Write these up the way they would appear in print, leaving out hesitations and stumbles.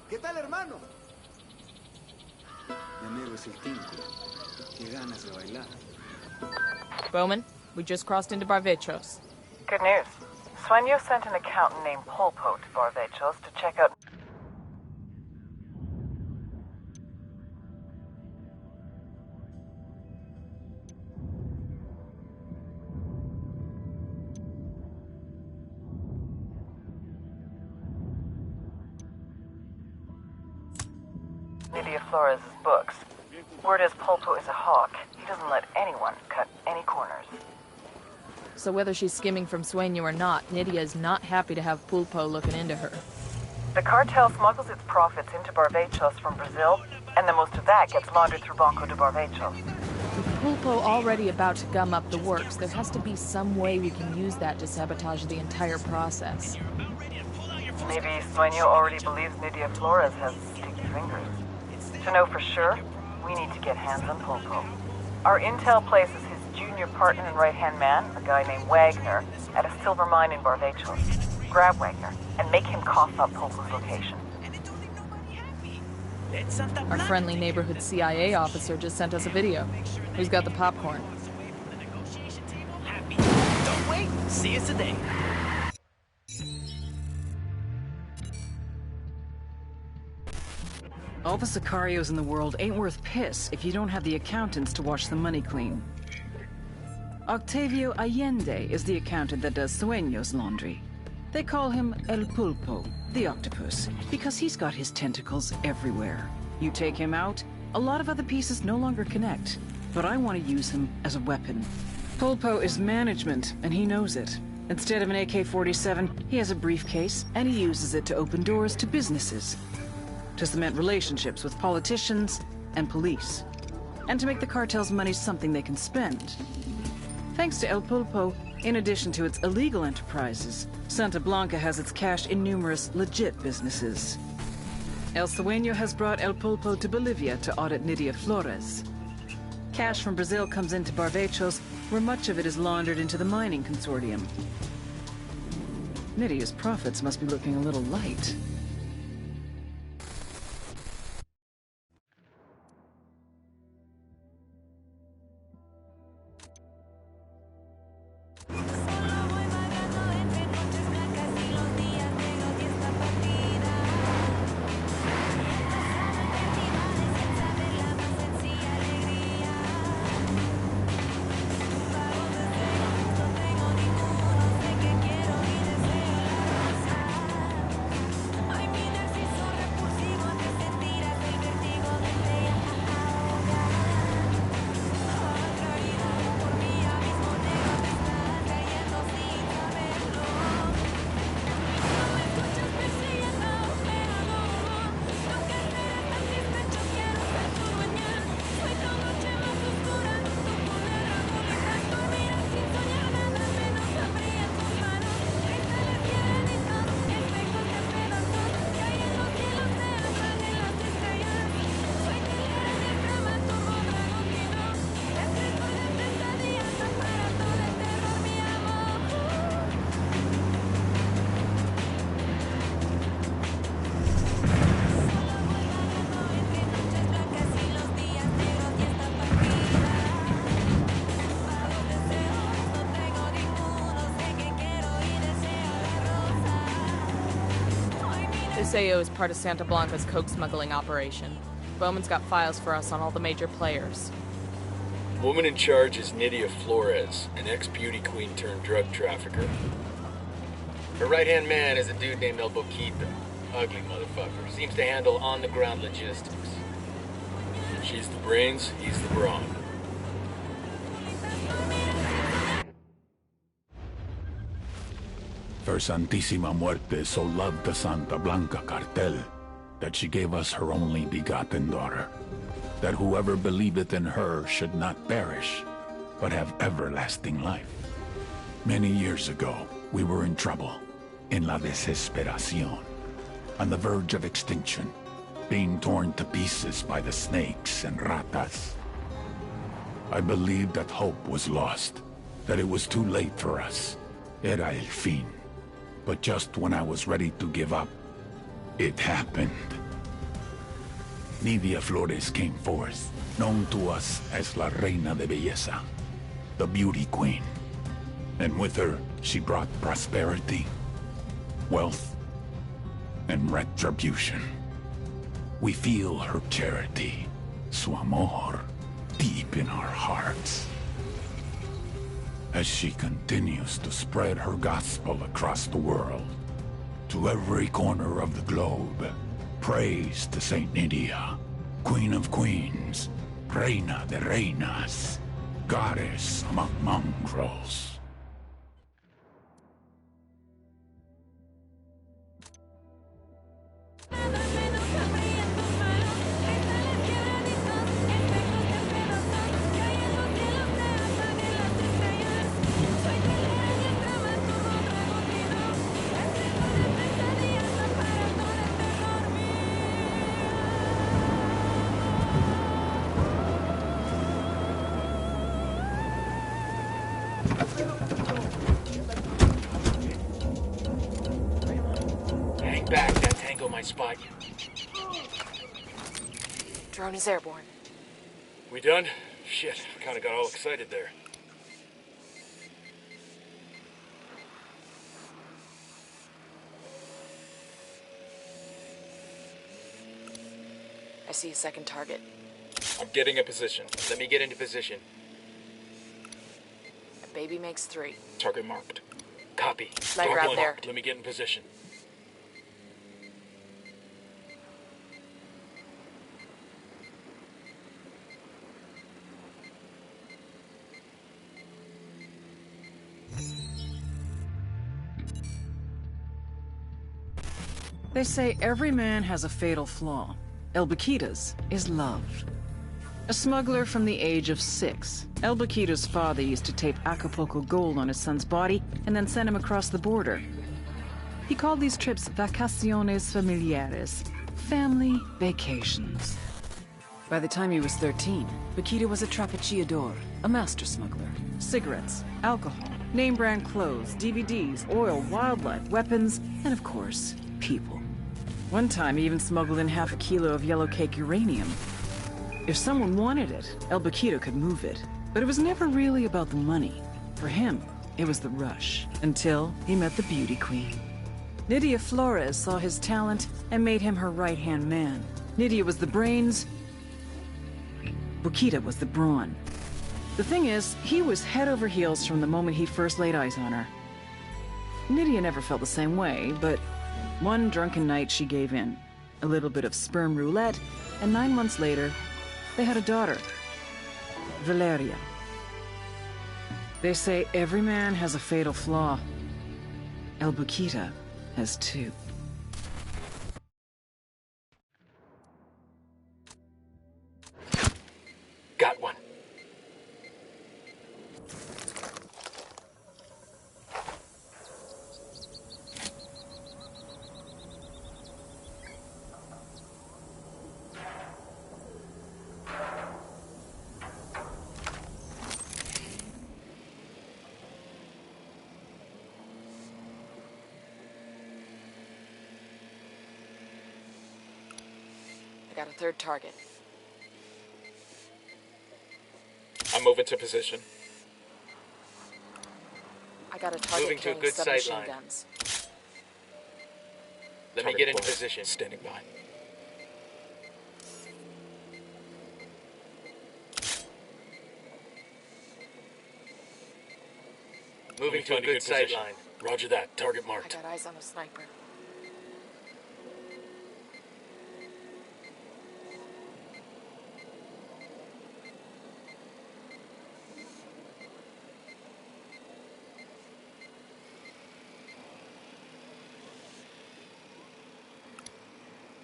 ¿Qué tal, hermano? Mi amigo es el Tinko. Qué ganas de bailar. Bowman, we just crossed into Barvechos. Good news. Sueño sent an accountant named Pulpo to Barvechos to check out... Nydia Flores' books. Word is Pulpo is a hawk. He doesn't let anyone cut any corners. So whether she's skimming from Sueño or not, Nydia is not happy to have Pulpo looking into her. The cartel smuggles its profits into Barvechos from Brazil, and then most of that gets laundered through Banco de Barvechos. With Pulpo already about to gum up the works, there has to be some way we can use that to sabotage the entire process. Maybe Sueño already believes Nydia Flores has sticky fingers. To know for sure, we need to get hands on Pulpo. Our intel places his junior partner and right-hand man, a guy named Wagner, at a silver mine in Barvechos. Grab Wagner and make him cough up Pulpo's location. Our friendly neighborhood CIA officer just sent us a video. Who's got the popcorn? Don't wait. See us today. All the Sicarios in the world ain't worth piss if you don't have the accountants to wash the money clean. Octavio Allende is the accountant that does Sueño's laundry. They call him El Pulpo, the octopus, because he's got his tentacles everywhere. You take him out, a lot of other pieces no longer connect, but I want to use him as a weapon. Pulpo is management, and he knows it. Instead of an AK-47, he has a briefcase, and he uses it to open doors to businesses, to cement relationships with politicians and police, and to make the cartel's money something they can spend. Thanks to El Pulpo, in addition to its illegal enterprises, Santa Blanca has its cash in numerous legit businesses. El Sueño has brought El Pulpo to Bolivia to audit Nydia Flores. Cash from Brazil comes into Barvechos, where much of it is laundered into the mining consortium. Nydia's profits must be looking a little light. This AO is part of Santa Blanca's coke smuggling operation. Bowman's got files for us on all the major players. The woman in charge is Nydia Flores, an ex-beauty queen turned drug trafficker. Her right-hand man is a dude named El Boquita. Ugly motherfucker. Seems to handle on-the-ground logistics. She's the brains, he's the brawn. Her Santísima Muerte so loved the Santa Blanca cartel that she gave us her only begotten daughter, that whoever believeth in her should not perish, but have everlasting life. Many years ago, we were in trouble, in la desesperación, on the verge of extinction, being torn to pieces by the snakes and ratas. I believed that hope was lost, that it was too late for us. Era el fin. But just when I was ready to give up, it happened. Nidia Flores came forth, known to us as La Reina de Belleza, the Beauty Queen. And with her, she brought prosperity, wealth, and retribution. We feel her charity, su amor, deep in our hearts. As she continues to spread her gospel across the world, to every corner of the globe, praise to Saint Nydia, Queen of Queens, Reina de Reinas, Goddess among mongrels. Hang back, that tango might spot you. Drone is airborne. We done? Shit, kinda got all excited there. I see a second target. I'm getting a position. Let me get into position. A baby makes 3. Target marked. Copy. Sniper Target out there. marked. Let me get in position. They say every man has a fatal flaw. El Baquita's is love. A smuggler from the age of 6, El Baquita's father used to tape Acapulco gold on his son's body and then send him across the border. He called these trips vacaciones familiares, family vacations. By the time he was 13, Baquita was a trapechiador, a master smuggler. Cigarettes, alcohol, name-brand clothes, DVDs, oil, wildlife, weapons, and of course, people. One time he even smuggled in half a kilo of yellow cake uranium. If someone wanted it, El Baquita could move it. But it was never really about the money. For him, it was the rush, until he met the beauty queen. Nydia Flores saw his talent and made him her right-hand man. Nydia was the brains, Baquita was the brawn. The thing is, he was head over heels from the moment he first laid eyes on her. Nydia never felt the same way, but one drunken night she gave in. A little bit of sperm roulette, and 9 months later, they had a daughter, Valeria. They say every man has a fatal flaw. El Baquita has 2. Got one. I got a third target. I'm moving to position. I got a target Moving to a carrying good sight submachine line. guns. Let me get into position. Standing by. Moving to a good sight line. Roger that. Target I marked. got eyes on a sniper.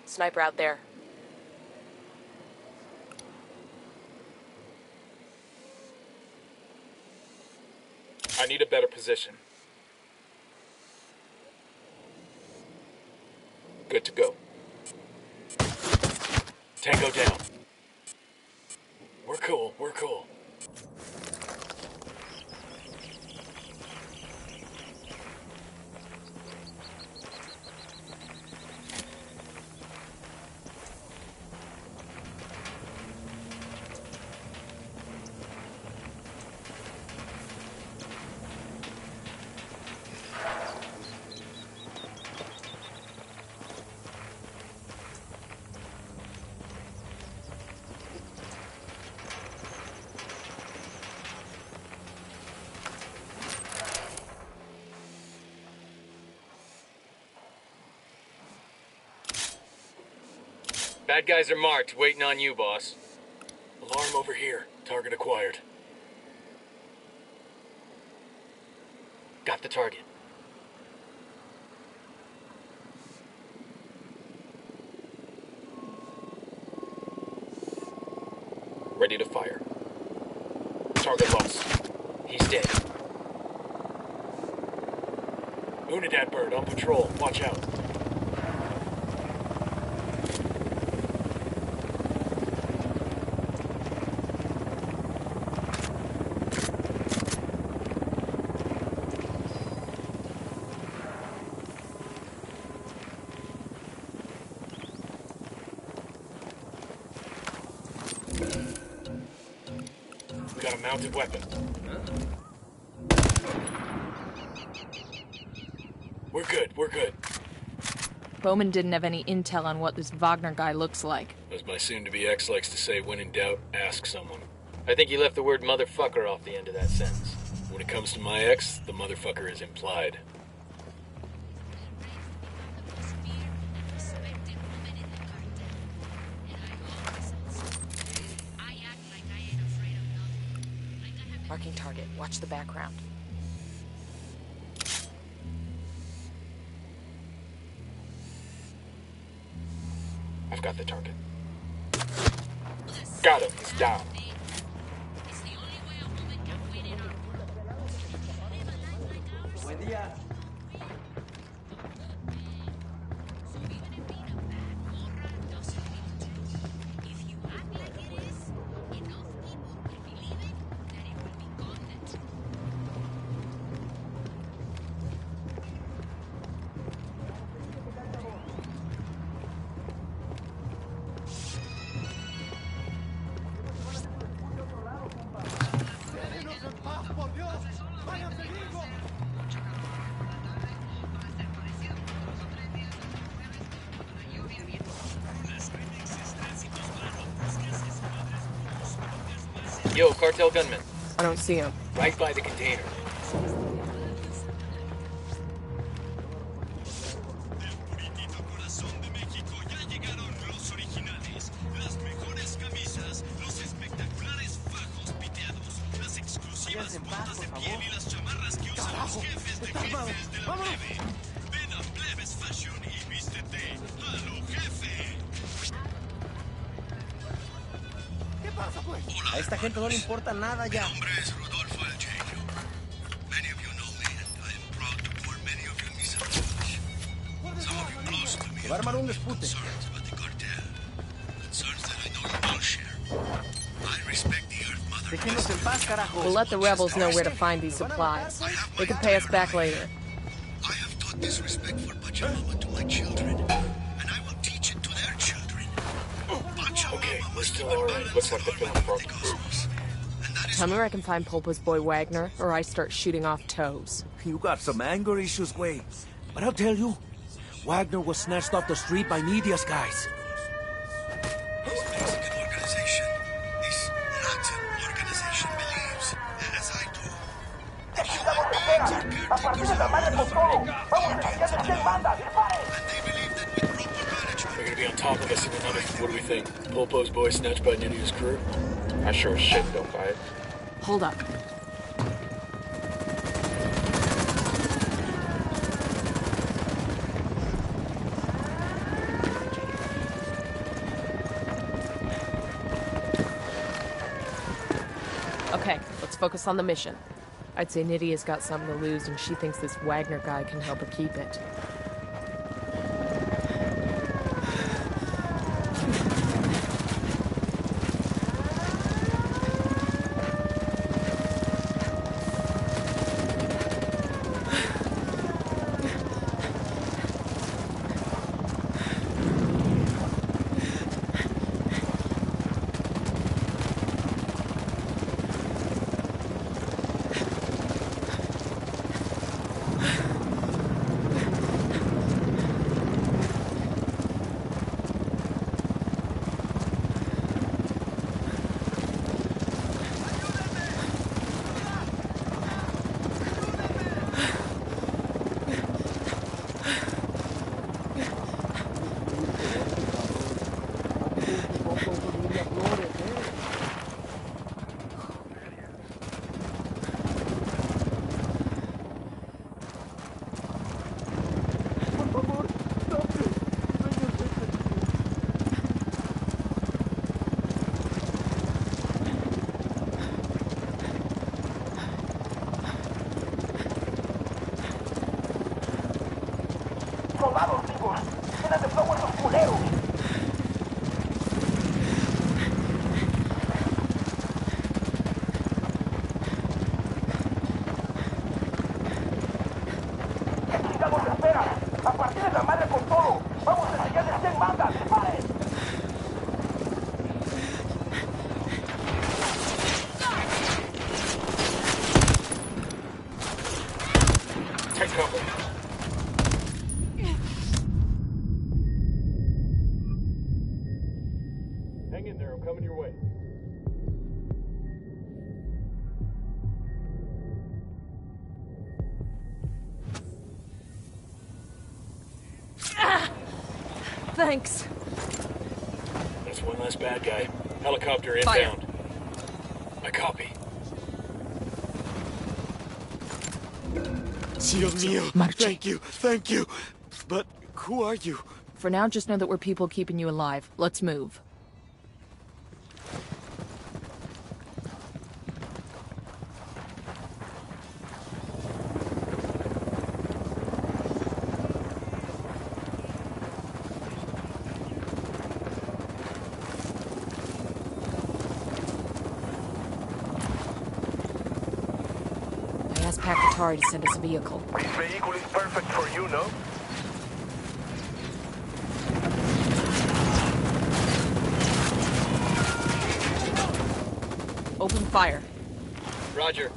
Sniper out there. I need a better position. Good to go. Tango down. We're cool. We're cool. Bad guys are marked, waiting on you, boss. Alarm over here. Target acquired. Got the target. Ready to fire. Target lost. He's dead. Unidad bird on patrol. Watch out. We got a mounted weapon. We're good. Bowman didn't have any intel on what this Wagner guy looks like. As my soon-to-be ex likes to say, when in doubt, ask someone. I think he left the word motherfucker off the end of that sentence. When it comes to my ex, the motherfucker is implied. Marking target. Watch the background. I've got the target. Got him. He's down. Yo, cartel gunman. I don't see him. Right by the container. A esta gente no le importa nada ya. Se va a armar un dispute. Déjenos en paz, carajo. We'll let the rebels know where to find these supplies. They can pay us back later. I have taught this respect for Pachamama to my children, and I will teach it to their children. Okay, we're still in range. Looks like the film broke. Tell me where I can find Pulpo's boy Wagner, or I start shooting off toes. You got some anger issues, Gway. But I'll tell you, Wagner was snatched off the street by Nidia's guys. This Mexican organization, this Latin organization believes, as I do, that human beings are caretakers of our guardians of the law. And they believe that with proper management... They're gonna be on top of us in another... What do we think? Pulpo's boy snatched by Nidia's crew? I sure as shit don't buy it. Hold up. Okay, let's focus on the mission. I'd say Nydia's got something to lose, and she thinks this Wagner guy can help her keep it. Hang in there, I'm coming your way. Thanks. That's one less bad guy. Helicopter inbound. I copy. Dios mío. Marche. Thank you. But who are you? For now, just know that we're people keeping you alive. Let's move. I asked Pakatari to send us a vehicle. This vehicle is perfect for you, no? Open fire. Roger.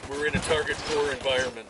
We're in a target 4 environment.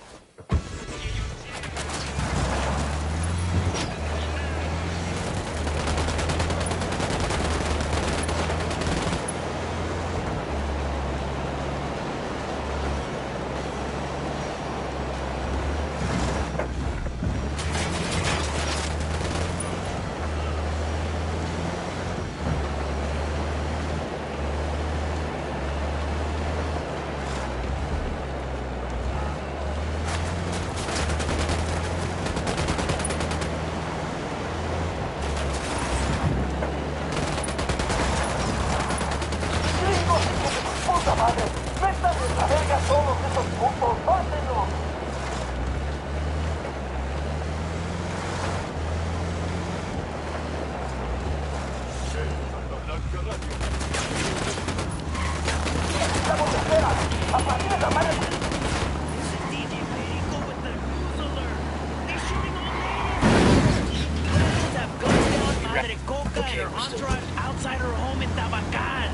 Outside her home in Tabacal.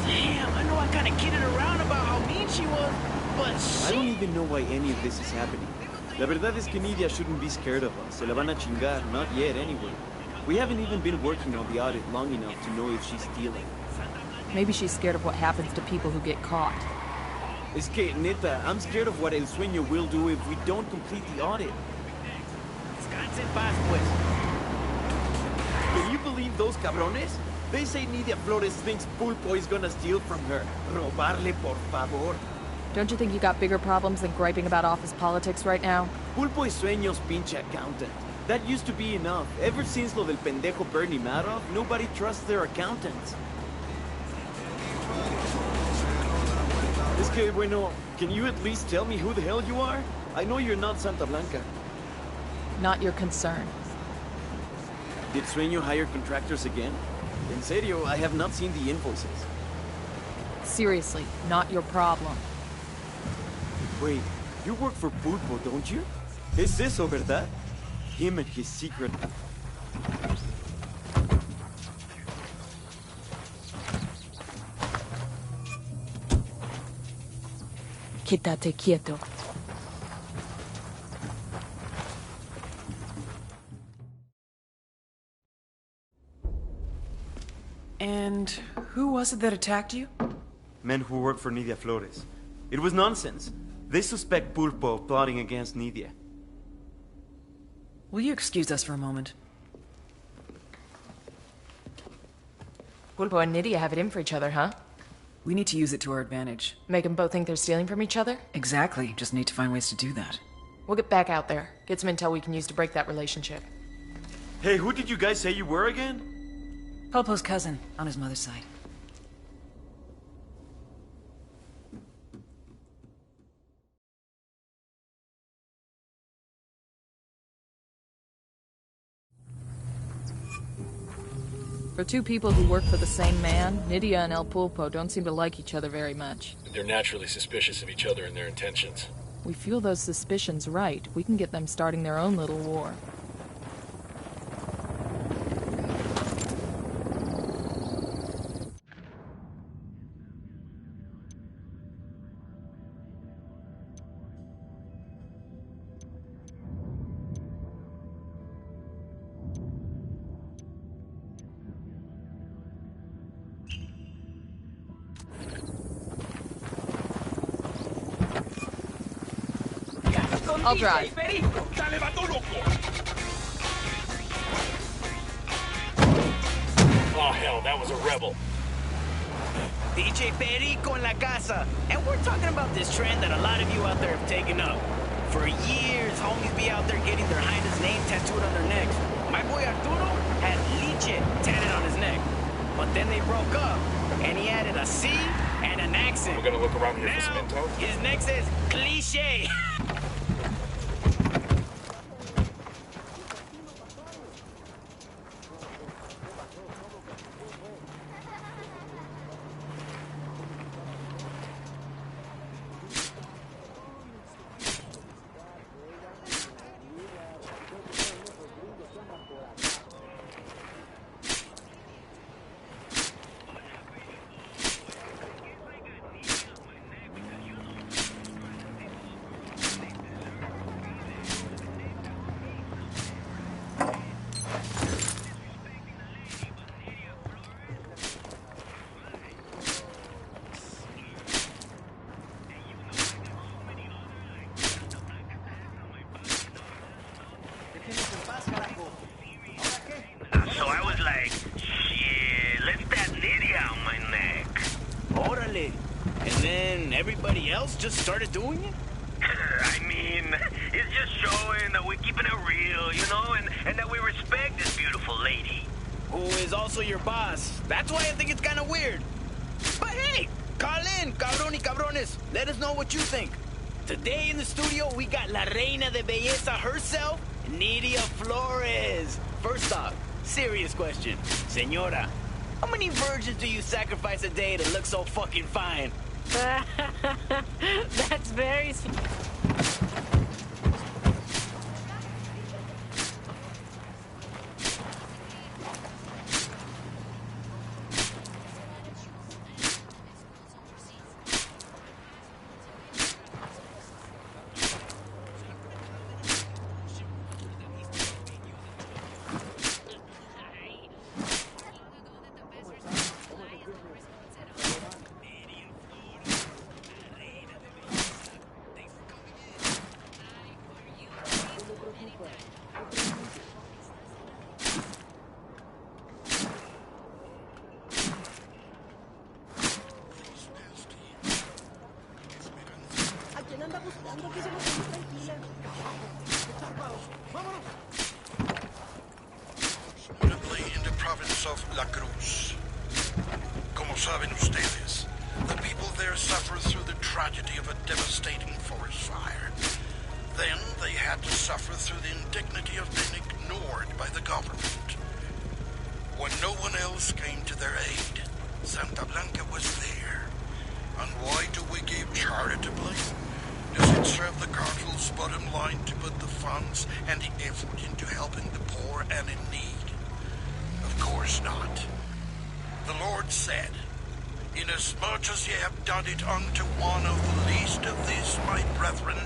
Damn, I know I kind of kidded around about how mean she was, but I don't even know why any of this is happening. La verdad es que Nidia shouldn't be scared of us. Se la van a chingar, not yet anyway. We haven't even been working on the audit long enough to know if she's stealing. Maybe she's scared of what happens to people who get caught. Es que, neta, I'm scared of what El Sueño will do if we don't complete the audit. Descansa en paz, pues. Can you believe those cabrones? They say Nidia Flores thinks Pulpo is gonna steal from her. Robarle, por favor. Don't you think you got bigger problems than griping about office politics right now? Pulpo es Sueño's pinche accountant. That used to be enough. Ever since lo del pendejo Bernie Madoff, nobody trusts their accountants. Es que, bueno, can you at least tell me who the hell you are? I know you're not Santa Blanca. Not your concern. Did Sueño hire contractors again? En serio, I have not seen the invoices. Seriously, not your problem. Wait, you work for Pulpo, don't you? Es eso, ¿verdad? Him and his secret... Quítate quieto. And who was it that attacked you? Men who work for Nidia Flores. It was nonsense. They suspect Pulpo of plotting against Nidia. Will you excuse us for a moment? Pulpo and Nidia have it in for each other, huh? We need to use it to our advantage. Make them both think they're stealing from each other? Exactly. Just need to find ways to do that. We'll get back out there. Get some intel we can use to break that relationship. Hey, who did you guys say you were again? Pulpo's cousin, on his mother's side. For two people who work for the same man, Nidia and El Pulpo don't seem to like each other very much. They're naturally suspicious of each other and their intentions. We fuel those suspicions right, we can get them starting their own little war. I'll drive. Oh, hell, that was a rebel. DJ Perico en la casa. And we're talking about this trend that a lot of you out there have taken up. For years, homies be out there getting their highness name tattooed on their necks. My boy Arturo had Liche tatted on his neck. But then they broke up, and he added a C and an accent. We're gonna look around here for Now, some info. his neck says cliche. So I was like, shit, let's that Lydia on my neck. Órale. And then everybody else just started doing it? I mean, it's just showing that we're keeping it real, you know, and that we respect this beautiful lady. Who is also your boss. That's why I think it's kind of weird. But hey, call in, cabrón y cabrones. Let us know what you think. Today in the studio, we got La Reina de Belleza herself, Nidia Flores. First off, serious question. Señora, how many virgins do you sacrifice a day to look so fucking fine? That's very sweet. Notably in the province of La Cruz. Como saben ustedes, the people there suffered through the tragedy of a devastating forest fire. Then they had to suffer through the indignity of being ignored by the government. When no one else came to their aid, Santa Blanca was there. And why do we give charitably? Does it serve the cartel's bottom line to put the funds and the effort into helping the poor and in need? Of course not. The Lord said, "Inasmuch as ye have done it unto one of the least of these my brethren,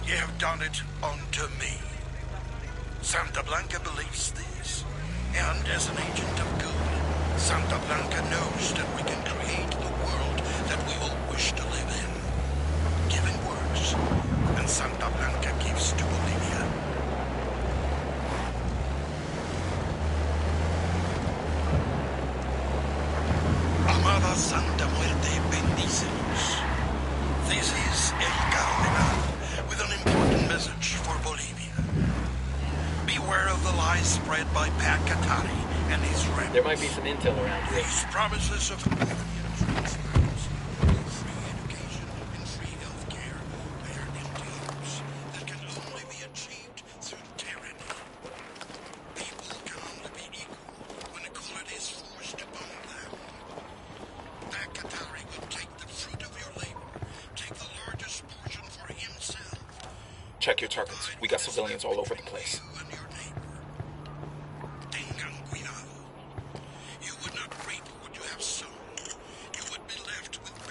ye have done it unto me." Santa Blanca believes this, and as an agent of good, Santa Blanca knows that we can create the world that we all wish to live in. Giving works, and Santa Blanca gives to Bolivia. Amada Santa Muerte, bendícenos. This is El Cardenal with an important message for Bolivia. Beware of the lies spread by Pat Katari and his rebels. There might be some intel around here. These promises of free education and free health care, they are empty hopes that can only be achieved through tyranny. People can only be equal when equality is forced upon them. Pat Katari will take the fruit of your labor, take the largest portion for himself, Check your targets. We got civilians all over the place.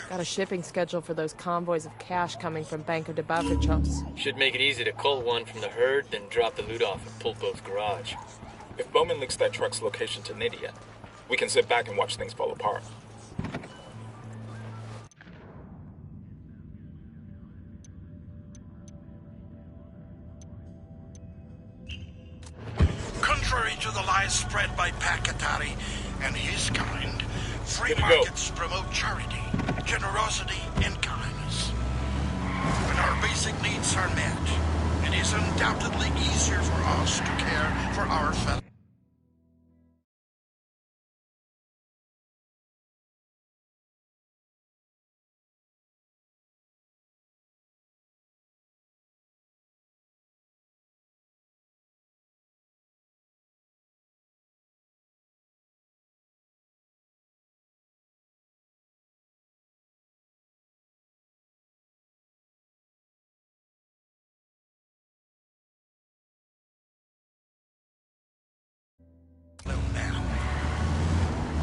Got a shipping schedule for those convoys of cash coming from Banco de Bavrichos. Should make it easy to cull one from the herd, then drop the loot off at Pulpo's garage. If Bowman leaks that truck's location to Nydia, we can sit back and watch things fall apart. Contrary to the lies spread by Pakatari and his kind, free markets promote charity, generosity, and kindness. When our basic needs are met, it is undoubtedly easier for us to care for our fellow.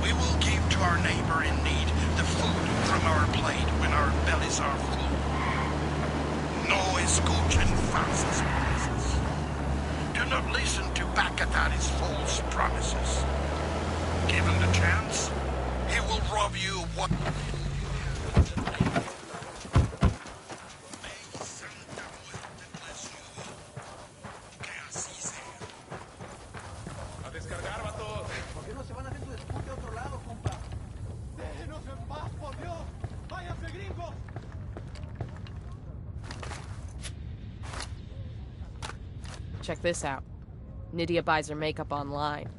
We will give to our neighbor in need the food from our plate when our bellies are full. No escuchen falsas promesas. Do not listen to Pakatari's false promises. Given the chance, he will rob you of what... Check this out. Nydia buys her makeup online.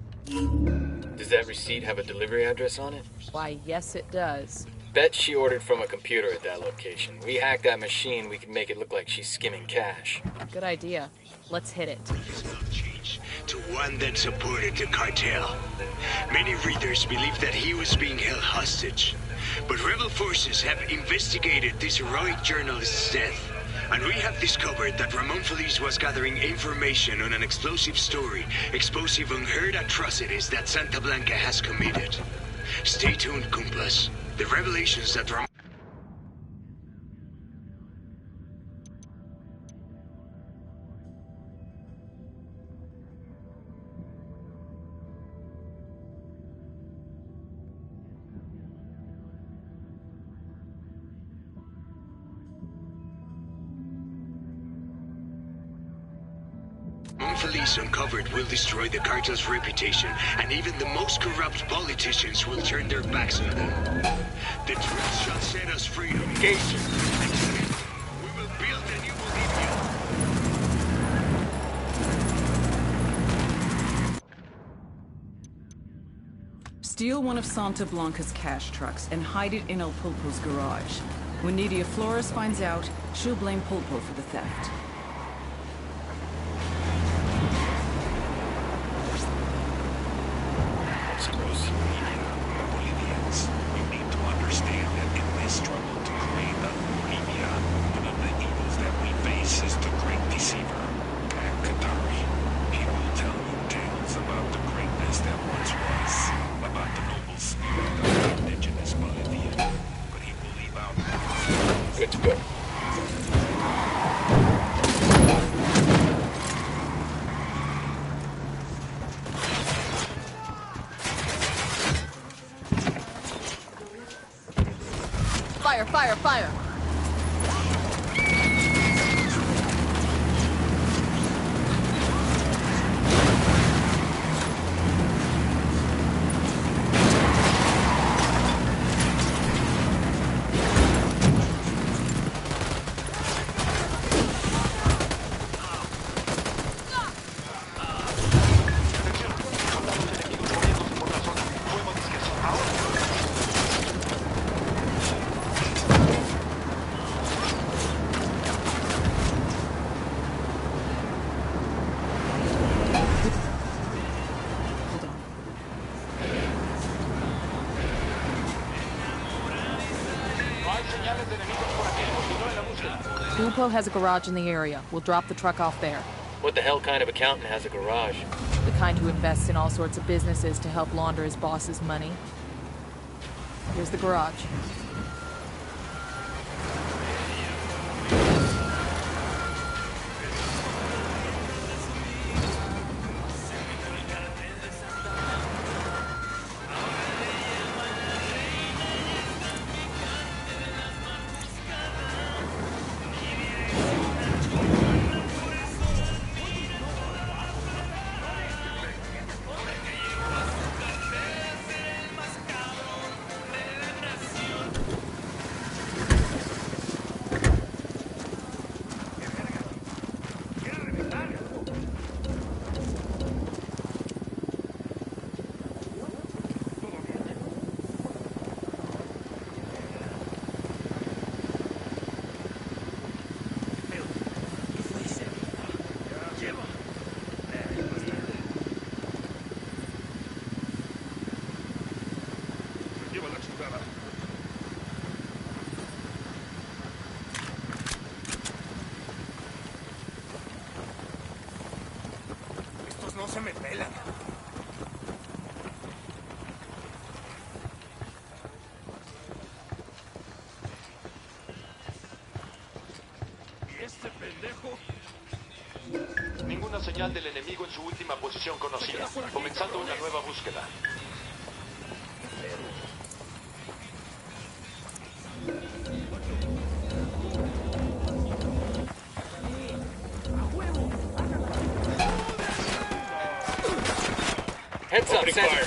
Does that receipt have a delivery address on it? Why, yes it does. Bet she ordered from a computer at that location. We hack that machine, we can make it look like she's skimming cash. Good idea. Let's hit it. To one that supported the cartel. Many readers believe that he was being held hostage. But rebel forces have investigated this heroic journalist's death. And we have discovered that Ramon Feliz was gathering information on an explosive story exposing unheard atrocities that Santa Blanca has committed. Stay tuned, compas. The revelations that Ramon... Feliz uncovered will destroy the cartel's reputation, and even the most corrupt politicians will turn their backs on them. The truth shall set us free. Engage. We will build a new Bolivia. Steal one of Santa Blanca's cash trucks and hide it in El Pulpo's garage. When Nydia Flores finds out, she'll blame Pulpo for the theft. Bolivians, you need to understand that in this struggle to create a Bolivia, one of the evils that we face is the great deceiver, Katari. He will tell you tales about the greatness that once was, about the noble spirit of the indigenous Bolivian, but he will leave out... Good to go. Fire, fire, fire! Pulpo has a garage in the area. We'll drop the truck off there. What the hell kind of accountant has a garage? The kind who invests in all sorts of businesses to help launder his boss's money. Here's the garage. No se me pelan. ¿Y este pendejo? Ninguna señal del enemigo en su última posición conocida. Comenzando una nueva búsqueda. Heads up, Center.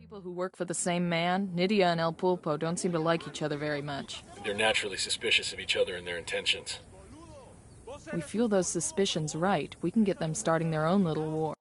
People who work for the same man, Nydia and El Pulpo, don't seem to like each other very much. They're naturally suspicious of each other and their intentions. We feel those suspicions right. We can get them starting their own little war.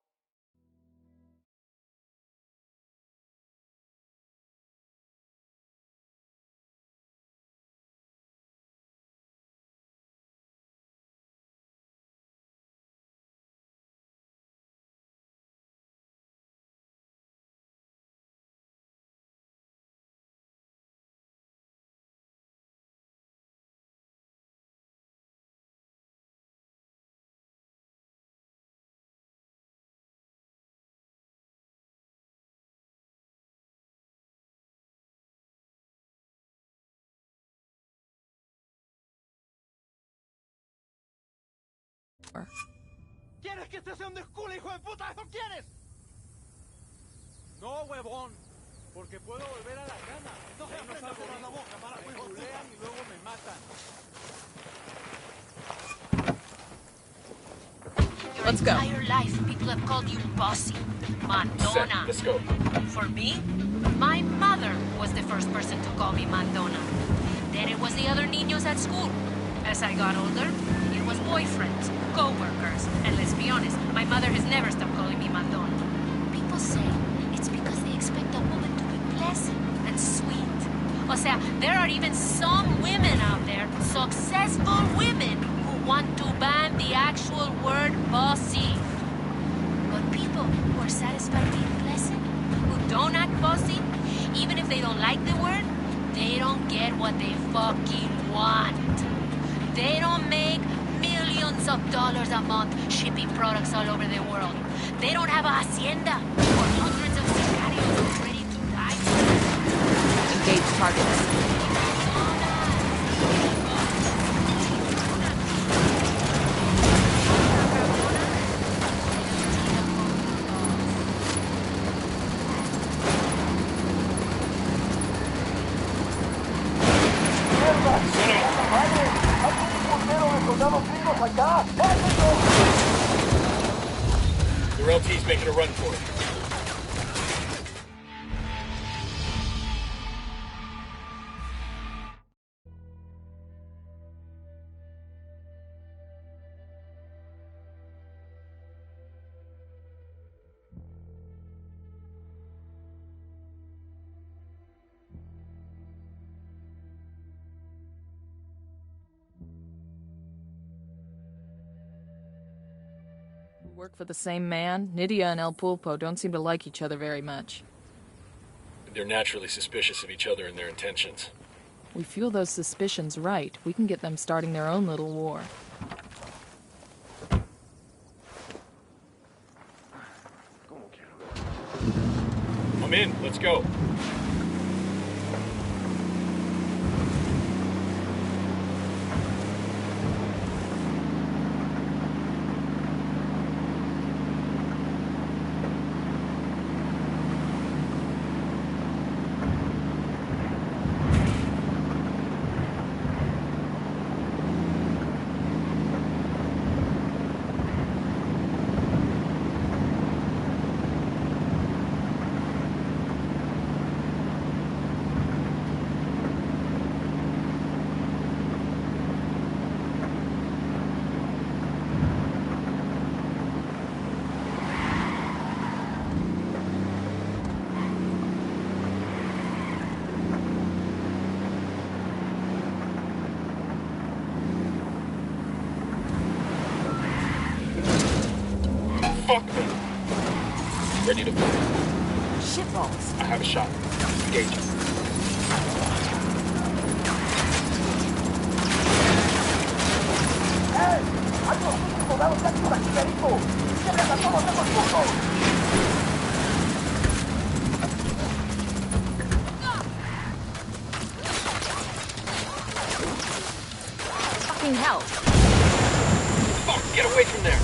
¿Quieres que este sea un desculo, hijo de puta? ¿Eso quieres? No, huevón. Porque puedo volver a la cama. No salgo de la boca, me culean y luego me matan. Your entire life, people have called you bossy. Mandona. Let's go. For me, my mother was the first person to call me Mandona. Then it was the other niños at school. As I got older, it was boyfriends, co-workers, and let's be honest, my mother has never stopped calling me Mandona. People say it's because they expect a woman to be pleasant and sweet. O sea, there are even some women out there, successful women, who want to ban the actual word bossy. But people who are satisfied being pleasant, who don't act bossy, even if they don't like the word, they don't get what they fucking want. They don't make millions of dollars a month shipping products all over the world. They don't have a hacienda or hundreds of sicarios ready to die. Engage targets. The RLT's making a run for it. Work for the same man? Nydia and El Pulpo don't seem to like each other very much. They're naturally suspicious of each other and their intentions. We feel those suspicions right. We can get them starting their own little war. I'm in. Let's go. Fuck me. Ready to play. Shitballs. I have a shot. Engage. Fucking hell. Fuck, get away from there.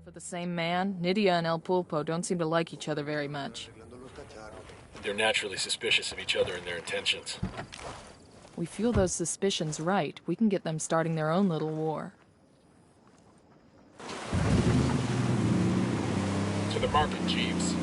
For the same man? Nydia and El Pulpo don't seem to like each other very much. They're naturally suspicious of each other and their intentions. We feel those suspicions right. We can get them starting their own little war. To the market, Jeeves.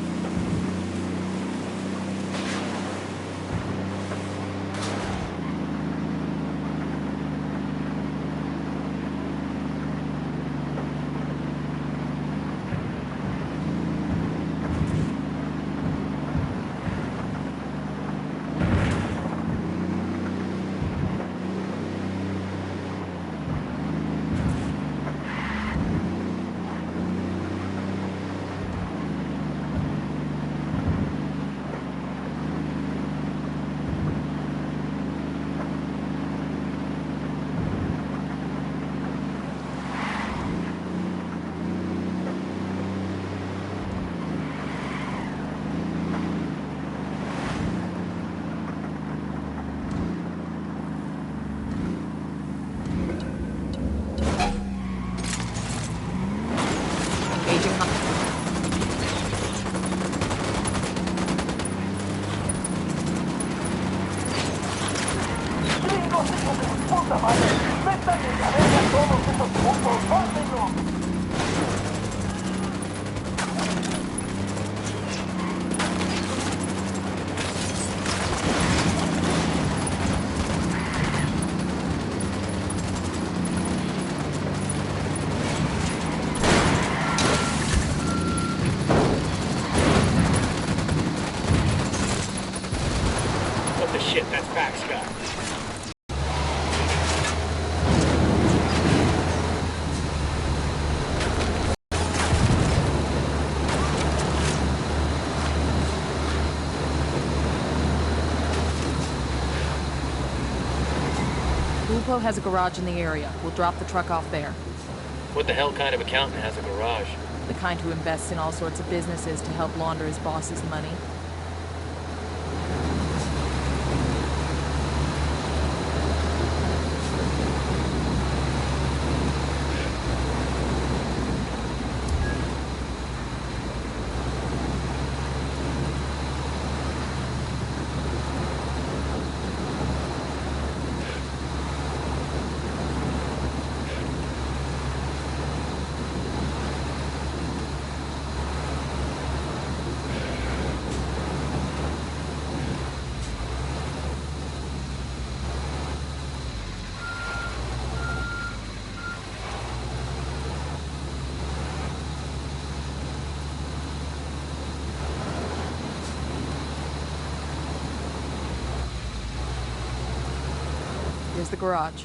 What the shit? That's facts, guy. Pulpo has a garage in the area. We'll drop the truck off there. What the hell kind of accountant has a garage? The kind who invests in all sorts of businesses to help launder his boss's money. the garage.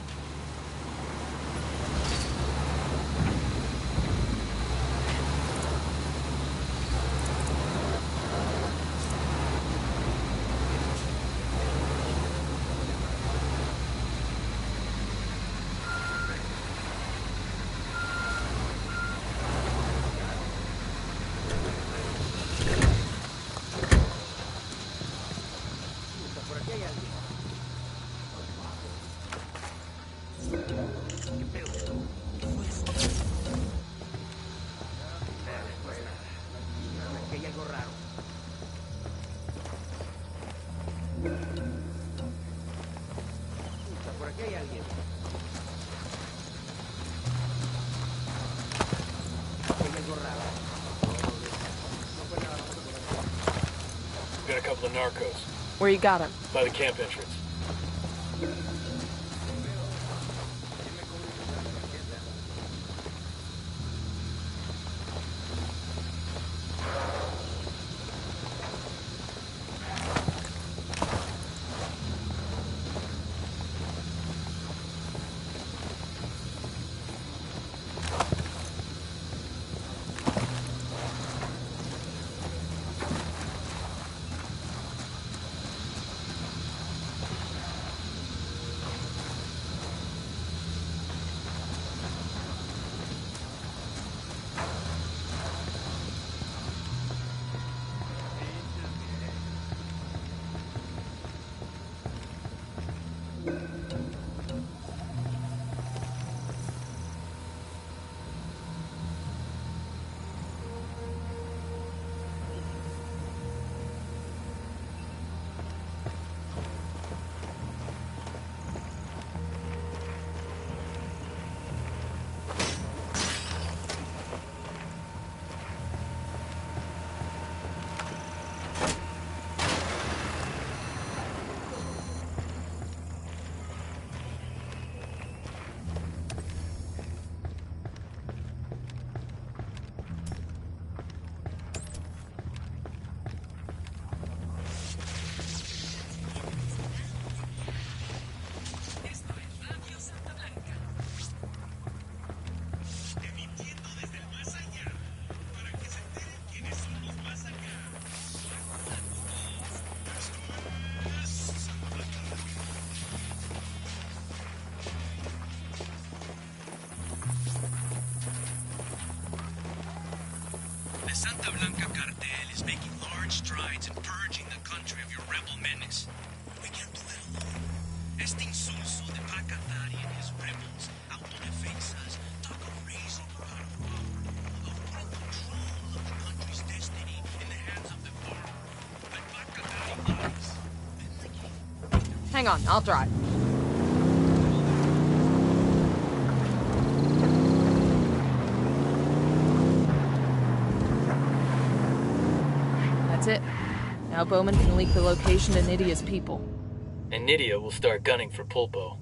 Got a couple of narcos. Where you got him? By the camp entrance. The Santa Blanca cartel is making large strides in purging the country of your rebel menace. We can't do it alone. Este insulso de Pacatari and his rebels, autodefensas, talk of raising our power, of putting control of the country's destiny in the hands of the farmer. But Pacatari lies. Hang on, I'll drive. That's it. Now Bowman can leak the location to Nydia's people. And Nydia will start gunning for Pulpo.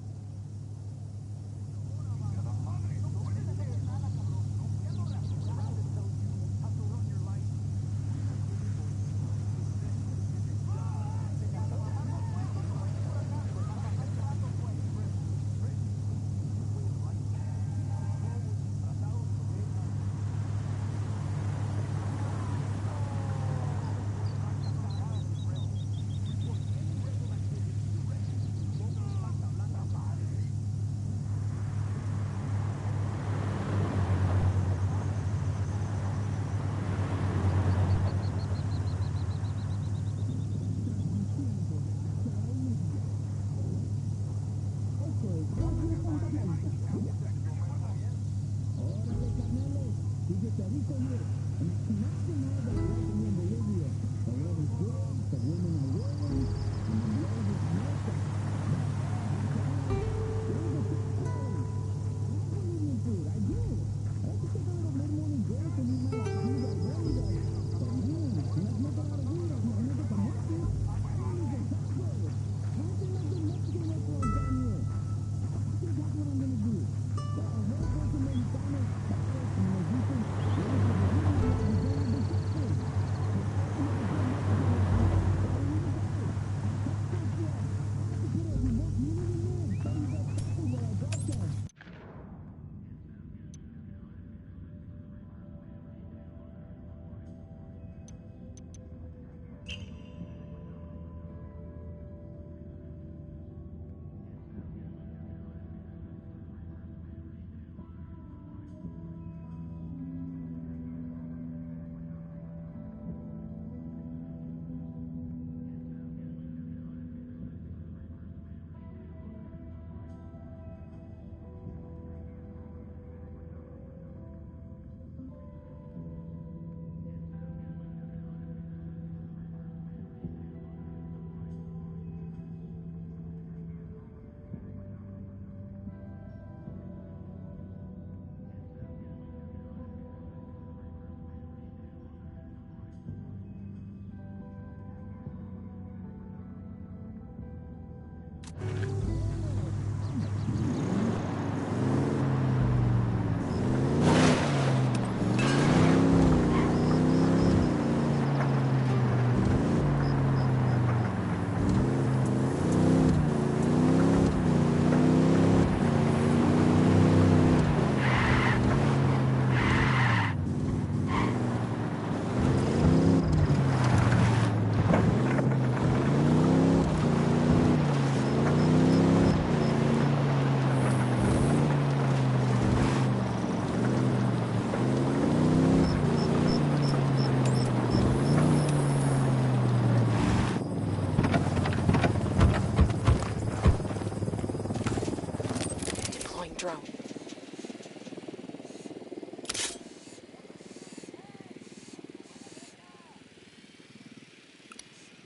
Drone.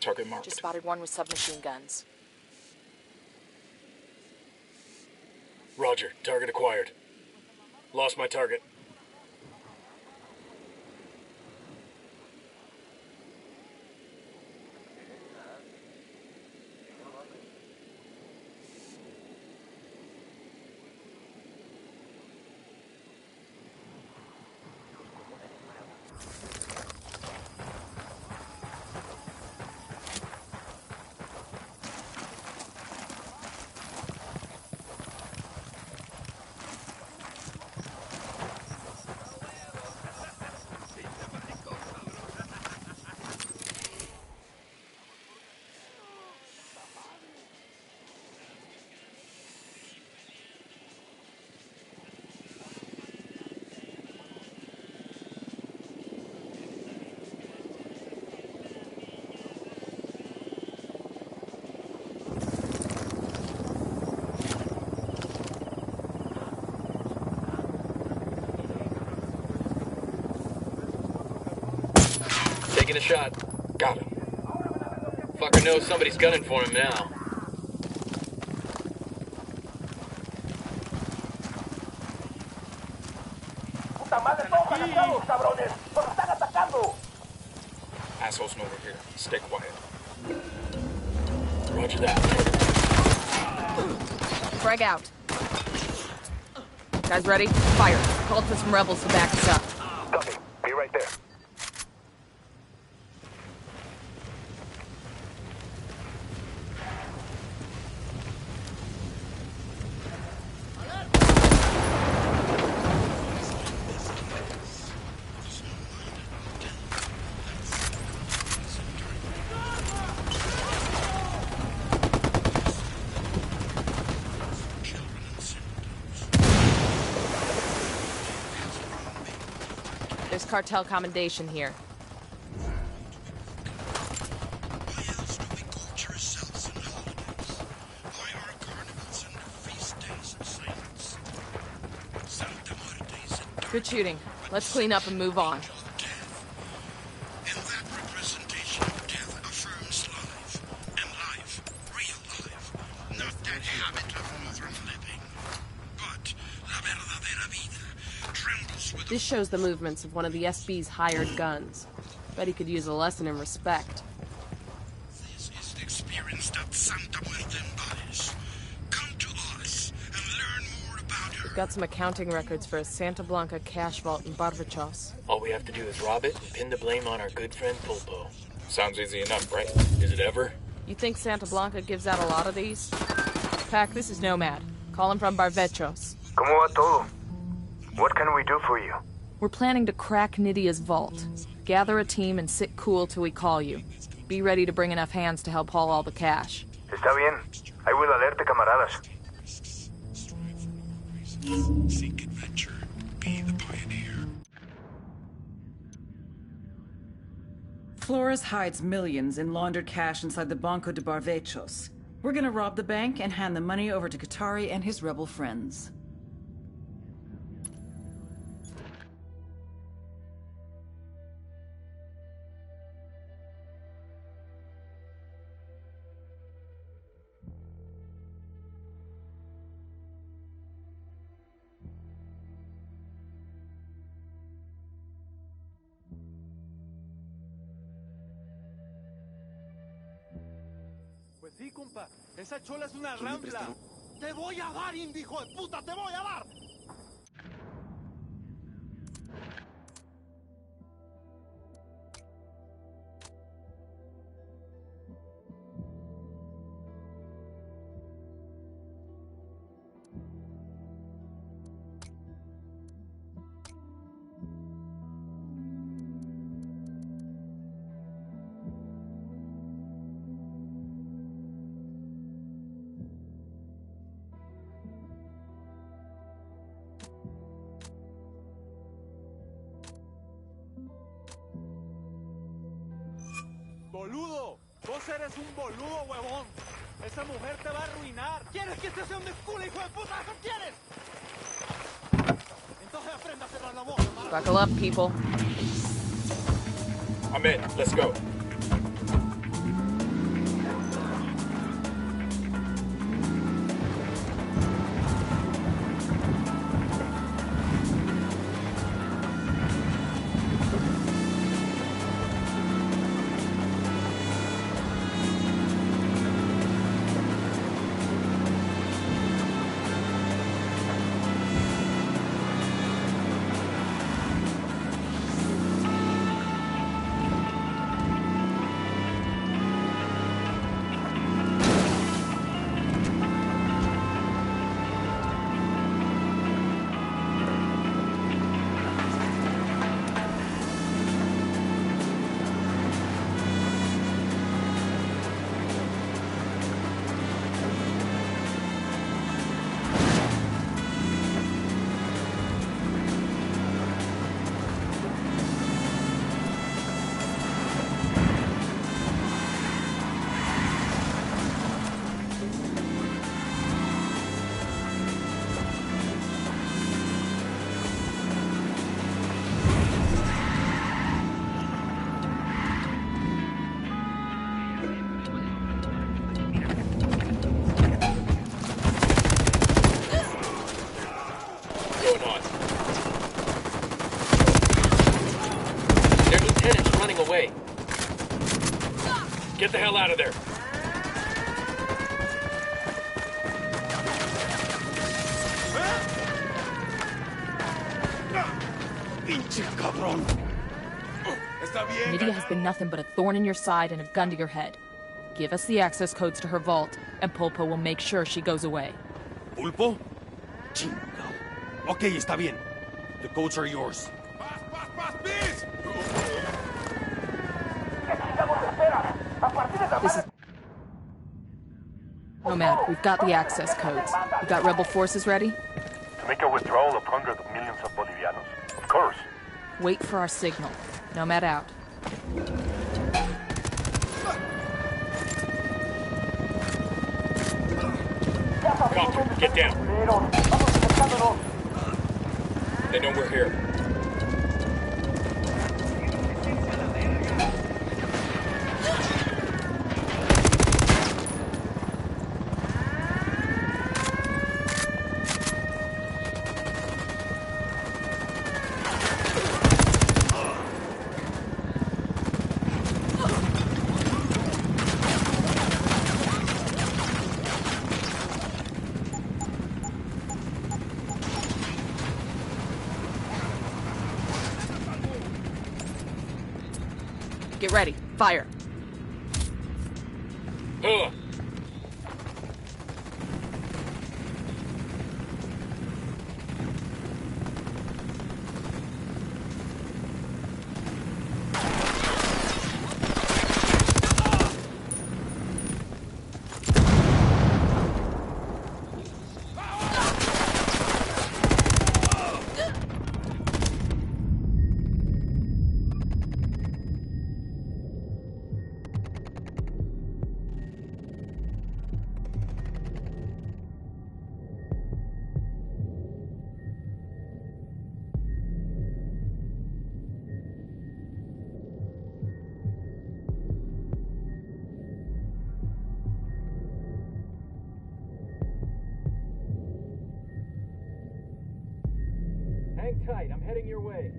Target marked. Just spotted one with submachine guns. Roger. Target acquired. Lost my target. Taking a shot. Got him. Fucker knows somebody's gunning for him now. Assholes know we're here. Stay quiet. Roger that. Frag out. Guys ready? Fire. Called for some rebels to back us up. Copy. Be right there. There's cartel commendation here. Why else do we gorge ourselves in holidays? Why are carnivals and feast days of saints? Santa Muerte is a Good shooting. Let's clean up and move on. death. And that representation of death affirms life. And life, real life, not that habit of modern living. But la verdadera vida trembles with This shows the movements of one of the SB's hired guns. Bet he could use a lesson in respect. This is the experience that Santa Muerte embodies. Come to us and learn more about her. We've got some accounting records for a Santa Blanca cash vault in Barbachos. All we have to do is rob it and pin the blame on our good friend Pulpo. Sounds easy enough, right? Is it ever? You think Santa Blanca gives out a lot of these? Pac, this is Nomad. Calling from Barbachos. ¿Cómo va todo? What can we do for you? We're planning to crack Nydia's vault. Gather a team and sit cool till we call you. Be ready to bring enough hands to help haul all the cash. Está bien. I will alerte, camaradas. Seek adventure. Be the pioneer. Flores hides millions in laundered cash inside the Banco de Barbachos. We're gonna rob the bank and hand the money over to Qatari and his rebel friends. Pues sí, compa. Esa chola es una rampla. Te voy a dar, hijo de puta, te voy a dar. Boludo, vos eres un boludo, huevón. Esa mujer te va a arruinar. ¿Quieres que este sea un desculo, hijo de puta? ¿Eso quieres? Buckle up, people. I'm in. Let's go. Away. Get the hell out of there. Nydia has been nothing but a thorn in your side and a gun to your head. Give us the access codes to her vault, and Pulpo will make sure she goes away. ¿Pulpo? Chingao. Okay, está bien. The codes are yours. This is... Nomad, we've got the access codes. You got rebel forces ready? To make a withdrawal of hundreds of millions of Bolivianos? Of course. Wait for our signal. Nomad out. Copter, get down. They know we're here. Get ready. Fire. Hang tight, I'm heading your way.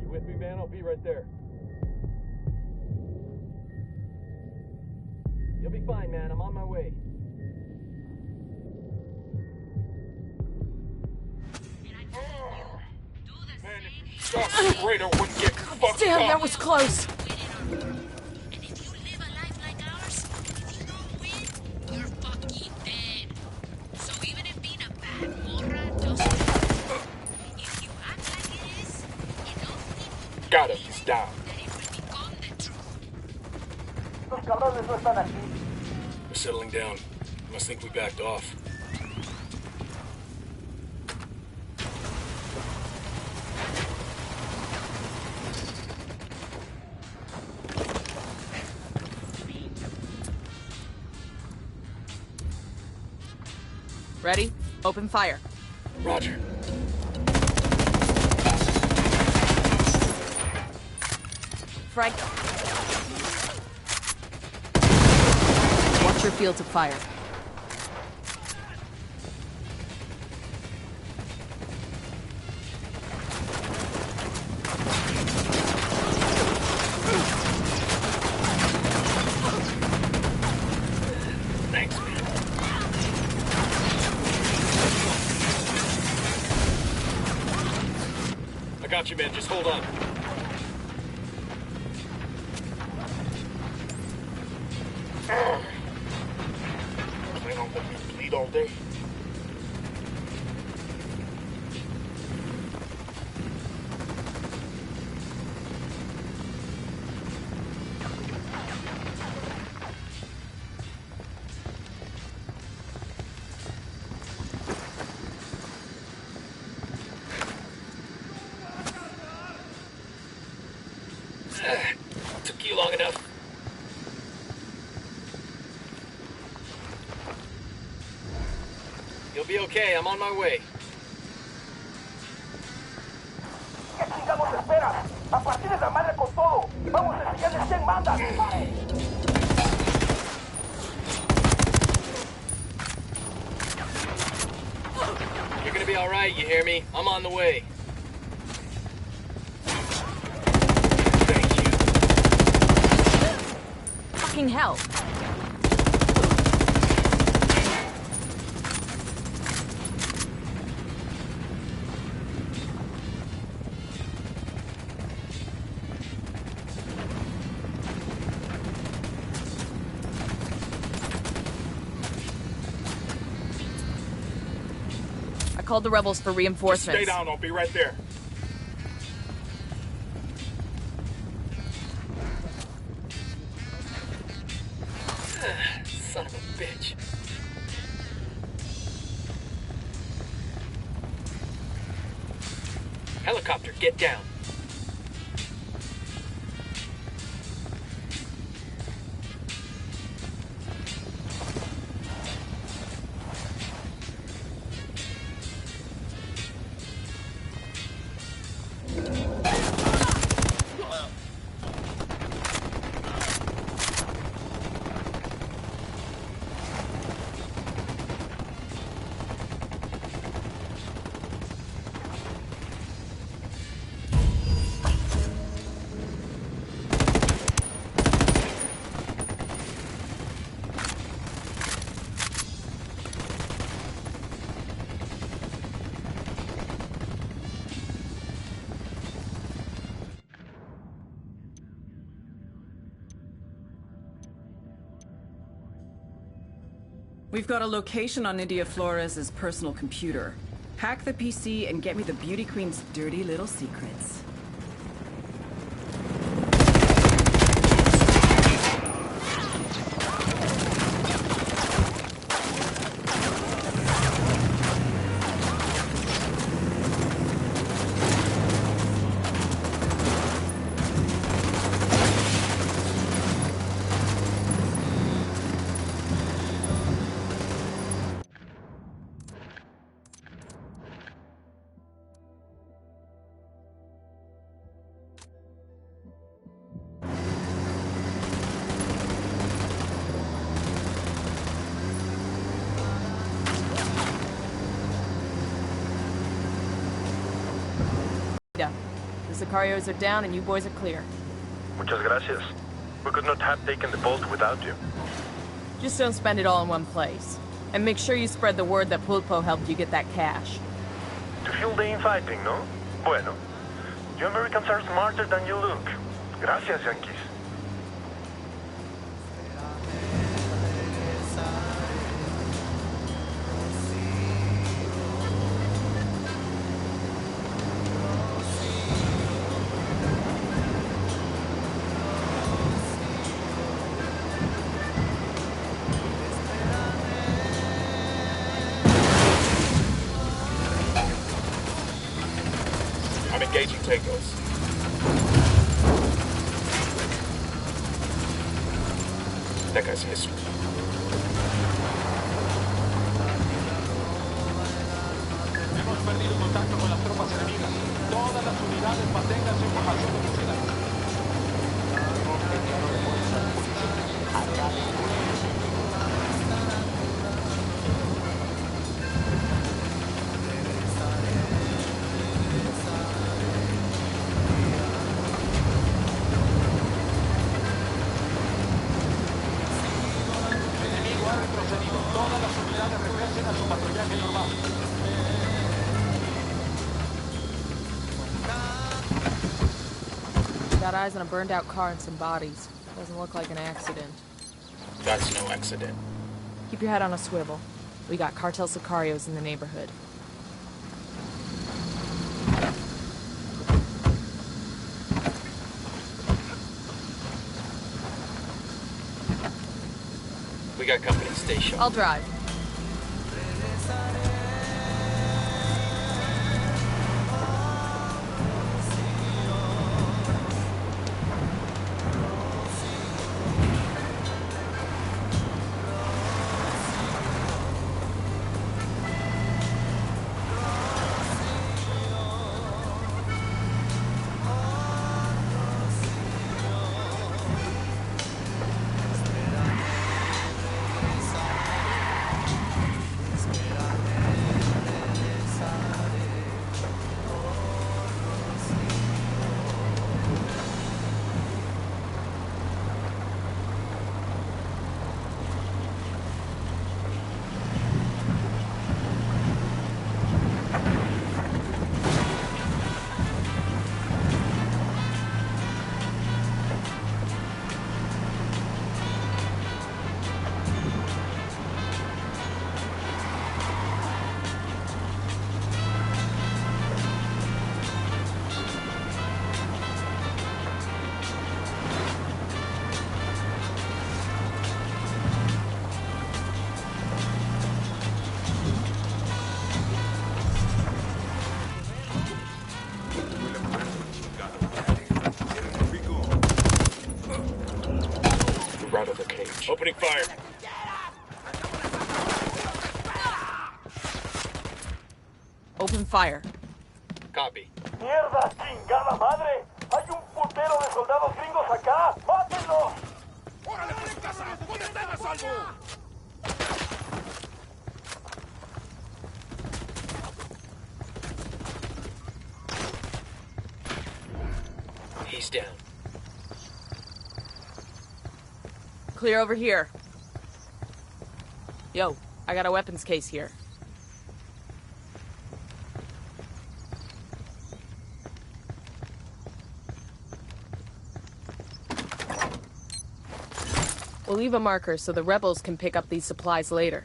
You with me, man? I'll be right there. You'll be fine, man. I'm on my way. Man, if you stop straight, I wouldn't get fucked Damn, up. that was close. Got him. He's down. We're settling down. Must think we backed off. Ready? Open fire. Roger. Frank. Watch your fields of fire. Thanks, man. I got you, man. Just hold on. They don't let me bleed all day. Took you long enough. You'll be okay. I'm on my way. ¿Qué chingados esperas? ¡A partir de la madre con todo! ¡Vamos a enseñarles quién manda! You're gonna be alright, you hear me? I'm on the way. Fucking hell. I called the rebels for reinforcements. Stay down, I'll be right there. Son of a bitch. Helicopter, get down. We've got a location on Nydia Flores' personal computer. Hack the PC and get me the Beauty Queen's dirty little secrets. The Sicarios are down and you boys are clear. Muchas gracias. We could not have taken the vault without you. Just don't spend it all in one place. And make sure you spread the word that Pulpo helped you get that cash. To fuel the infighting, no? Bueno. You Americans are smarter than you look. Gracias, Yankees. I'm engaging Tacos. That guy's history. perdido contacto con las tropas enemigas. Todas las unidades mantengan su información de vigilancia. Enviado refuerzos a tu posición. Acá disponible. Enemigo ha retrocedido. Todas las unidades regresen a su patrullaje normal. Got eyes on a burned out car and some bodies. Doesn't look like an accident. That's no accident. Keep your head on a swivel. We got cartel sicarios in the neighborhood. We got company. Stay sharp. I'll drive. We're out of the cage. Opening fire. Open fire. Copy. ¡Mierda, chingada madre! ¡Hay un putero de soldados gringos acá! ¡Mátenlos! ¡Órale, pues en casa! ¿Dónde están a salvo? He's down. Clear over here. Yo, I got a weapons case here. We'll leave a marker so the rebels can pick up these supplies later.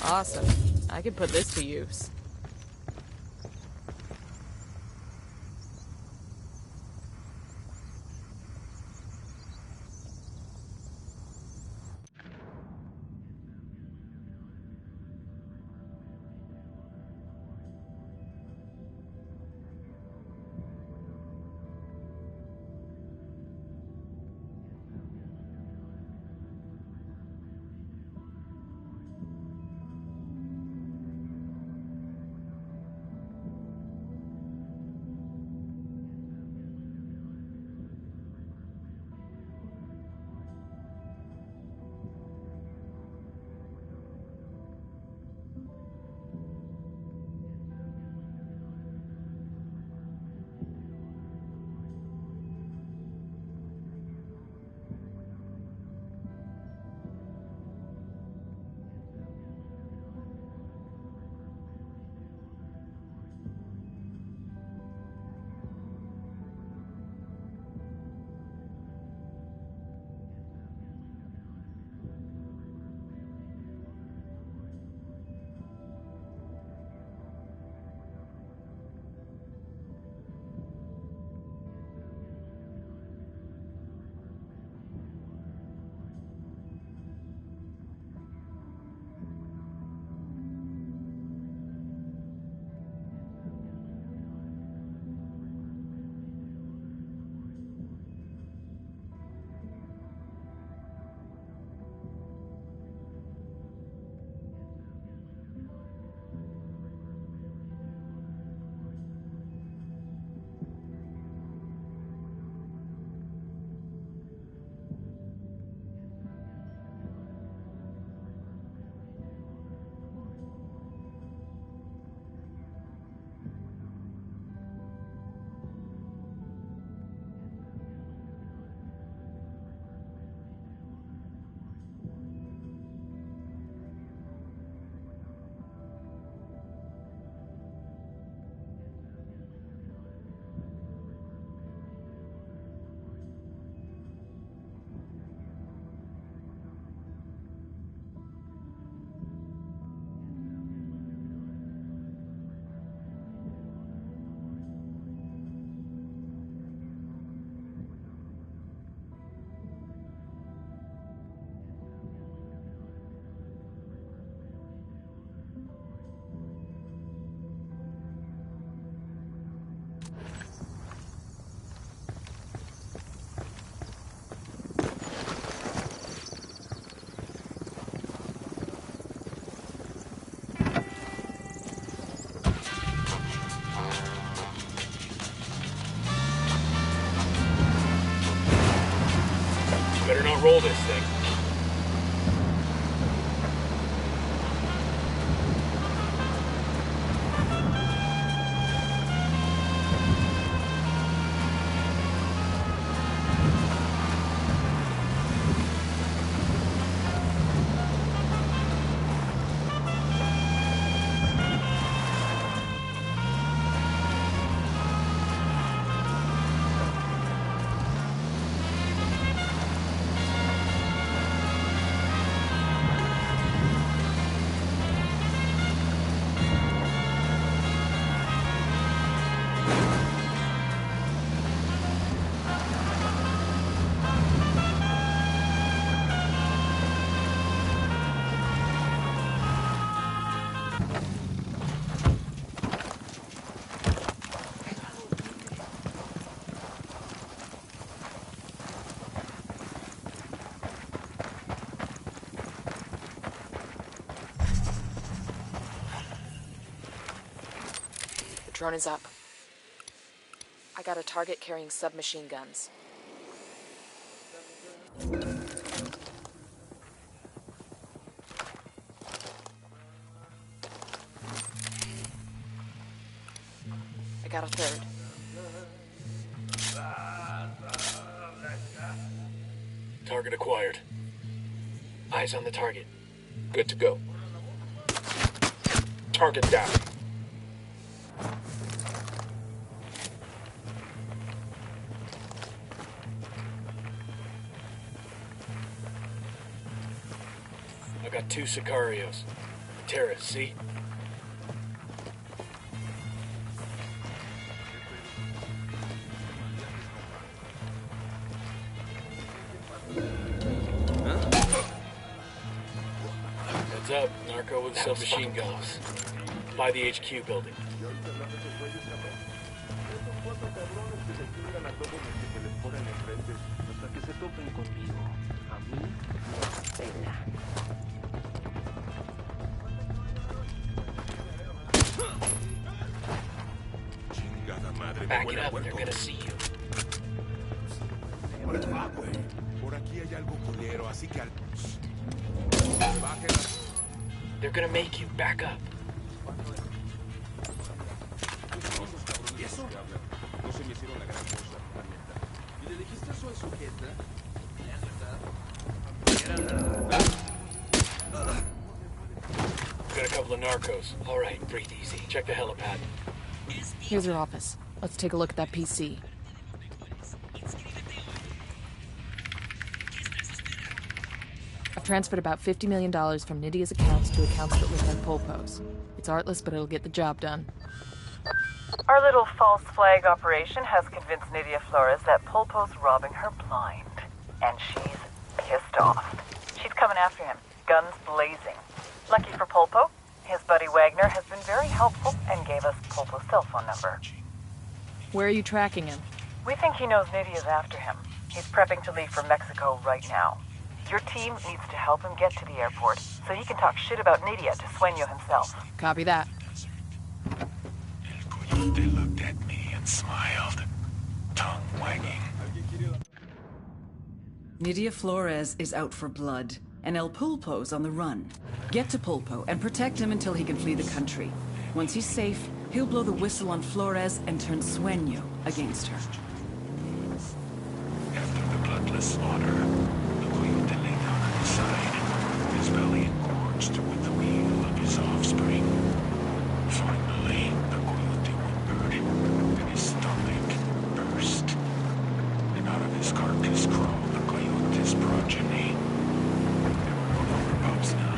Awesome. I could put this to use. roll this thing. Drone is up. I got a target carrying submachine guns. I got a third. Target acquired. Eyes on the target. Good to go. Target down. I got 2 Sicarios. Terrace, see? Heads up, narco with submachine guns. By the HQ building. Back it up, they're gonna see you. They're gonna make you. Back up. Got a couple of narcos. All right, breathe easy. Check the helipad. Here's your office. Let's take a look at that PC. I've transferred about $50 million from Nydia's accounts to accounts that live on Polpo's. It's artless, but it'll get the job done. Our little false flag operation has convinced Nydia Flores that Polpo's robbing her blind. And she's pissed off. She's coming after him, guns blazing. Lucky for Polpo, his buddy Wagner has been very helpful and gave us Polpo's cell phone number. Where are you tracking him? We think he knows Nydia's after him. He's prepping to leave for Mexico right now. Your team needs to help him get to the airport so he can talk shit about Nydia to Sueño himself. Copy that. They looked at me and smiled, tongue wagging. Nydia Flores is out for blood, and El Pulpo's on the run. Get to Pulpo and protect him until he can flee the country. Once he's safe, he'll blow the whistle on Flores and turn Sueño against her. After the bloodless slaughter, the coyote lay down on his side, his belly engorged with the meal of his offspring. Finally, the coyote whimpered, and his stomach burst. And out of his carcass crawled the coyote's progeny. There were no longer pups now,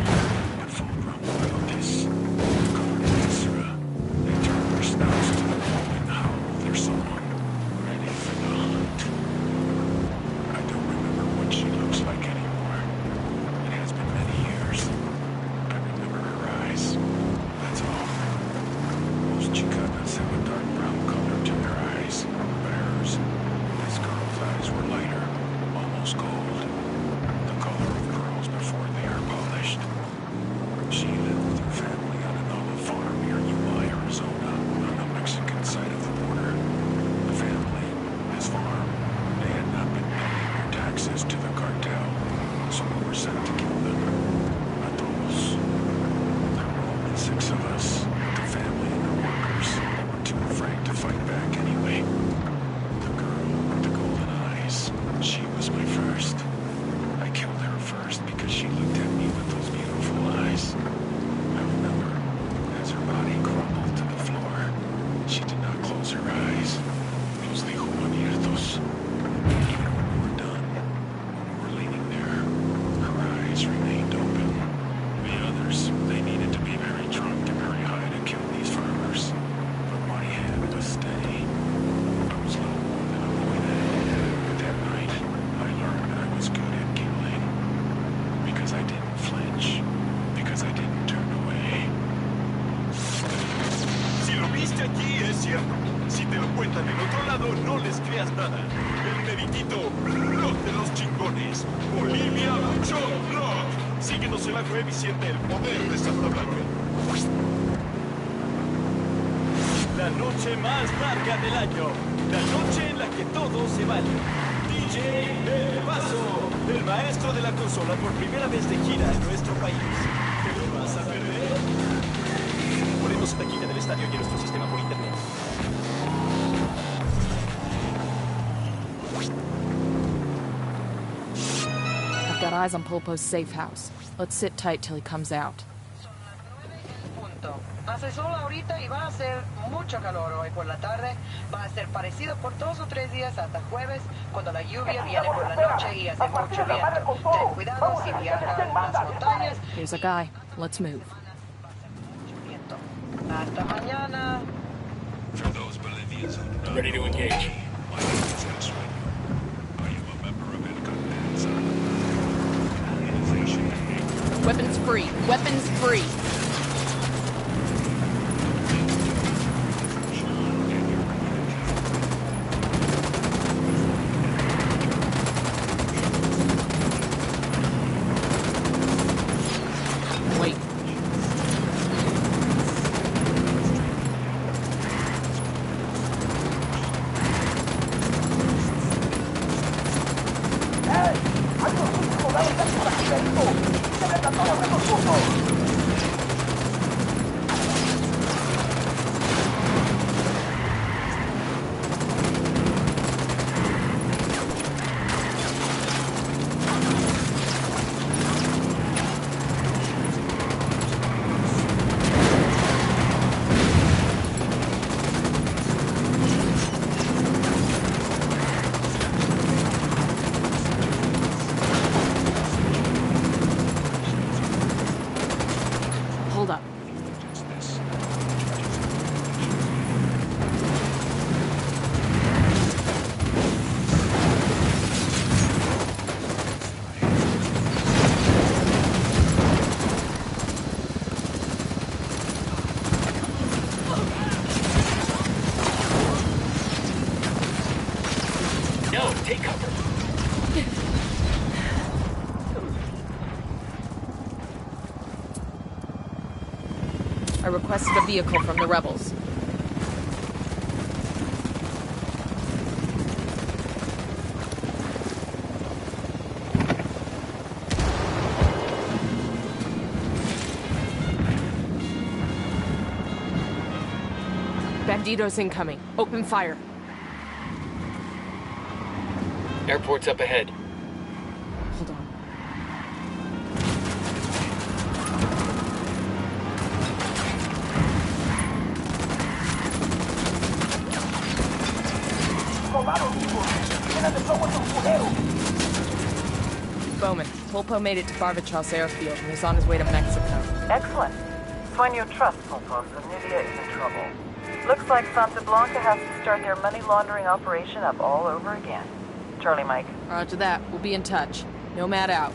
but full-grown coyotes. Covered in viscera, they turned their snouts to the wall and howled their song, ready sent to kill them. A todos. There were only 6 of us. The family and the workers. They were too afraid to fight back anyway. The girl with the golden eyes. She was my first. I killed her first because she looked at me with those beautiful eyes. I remember, as her body crumbled to the floor, she did not close her eyes. Los dejó abiertos. Even when we were done, when we were leaning there, her eyes remained open. The others, they needed to be very drunk and very high to kill these farmers. But my hand was steady. I was little more than a boy then. But that night, I learned that I was good at killing. Because I didn't flinch. Because I didn't turn away. Si lo viste aquí, es cierto. Si te lo cuentan del otro lado, no les creas nada. El meritito Block de los chingones. Olivia Buchón Block. Síguenos en la web y siente el poder de Santa Blanca. La noche más larga del año. La noche en la que todo se vale. DJ El Paso, el maestro de la consola por primera vez de gira en nuestro país. ¿Te lo vas a perder? Ponemos taquilla del estadio y en nuestro sistema por internet. I've got eyes on Pulpo's safe house. Let's sit tight till he comes out. Hace sol ahorita y va a ser mucho calor hoy por la tarde. Va a ser parecido por 2 o 3 días hasta jueves, cuando la lluvia viene por la noche y hace mucho viento. Ten cuidado si viajas en las montañas. Here's a guy. Let's move. Hasta mañana. For those Bolivians who do not Ready to engage. My name is El Sueño. I am a member of El Cartel, an organization. Weapons free. Weapons free. Wait. Hold up. No, take cover. I requested a vehicle from the rebels. Bandidos incoming. Open fire. Airport's up ahead. Hold on. Bowman, Pulpo made it to Barbachos Airfield and is on his way to Mexico. Excellent. Sueño trusts Pulpo, so Nidia is in trouble. Looks like Santa Blanca has to start their money laundering operation up all over again. Charlie Mike. Roger that. We'll be in touch. Nomad out.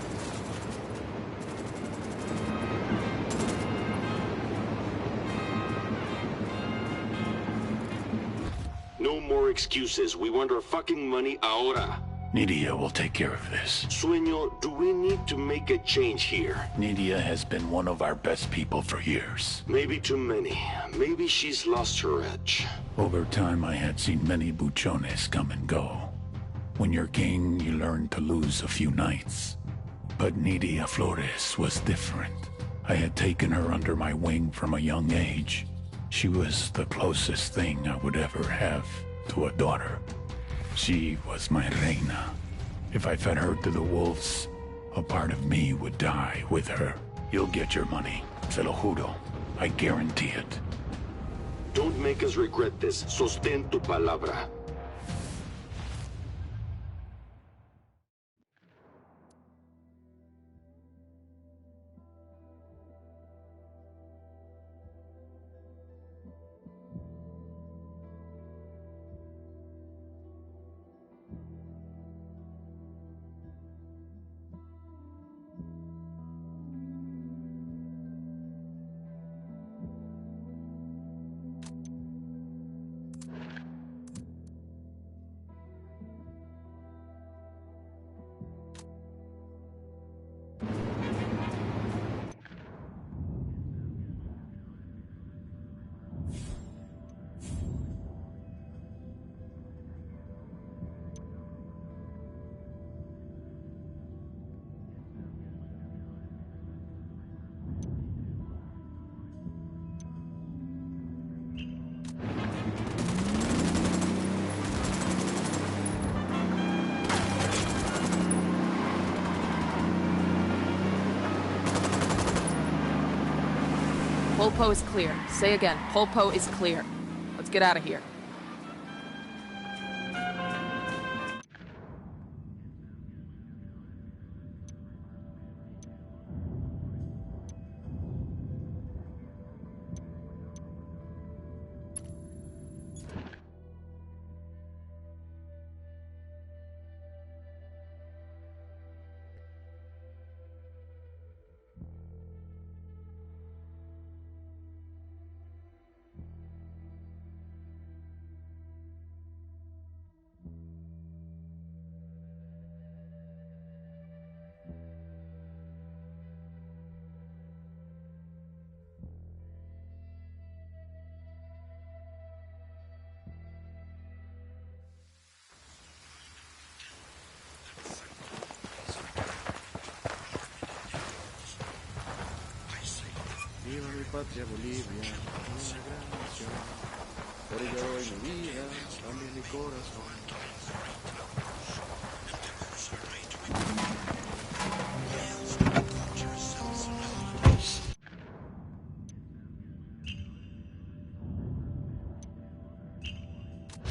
No more excuses. We want our fucking money ahora. Nidia will take care of this. Sueño, do we need to make a change here? Nidia has been one of our best people for years. Maybe too many. Maybe she's lost her edge. Over time, I had seen many buchones come and go. When you're king, you learn to lose a few knights. But Nidia Flores was different. I had taken her under my wing from a young age. She was the closest thing I would ever have to a daughter. She was my reina. If I fed her to the wolves, a part of me would die with her. You'll get your money, se lo juro. I guarantee it. Don't make us regret this. Sostén tu palabra. Pulpo is clear. Say again, Pulpo is clear. Let's get out of here. Viva mi patria Bolivia, una gran nación. Por ella doy mi vida, también mi corazón.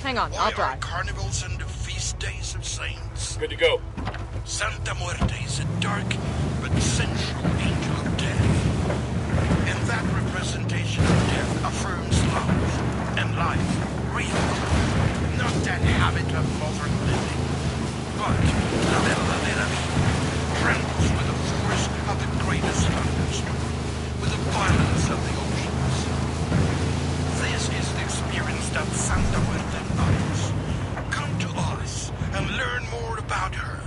Hang on, I'll drive. Carnivals and the feast days of saints. Good to go. Santa Muerte is a dark but sensual angel of death. And that representation of death affirms love and life, real love. Not that habit of modern living, but la verdadera vida trembles with the force of the greatest thunderstorm, with the violence of the oceans. This is the experience that Santa Muerte embodies. Come to us and learn more about her.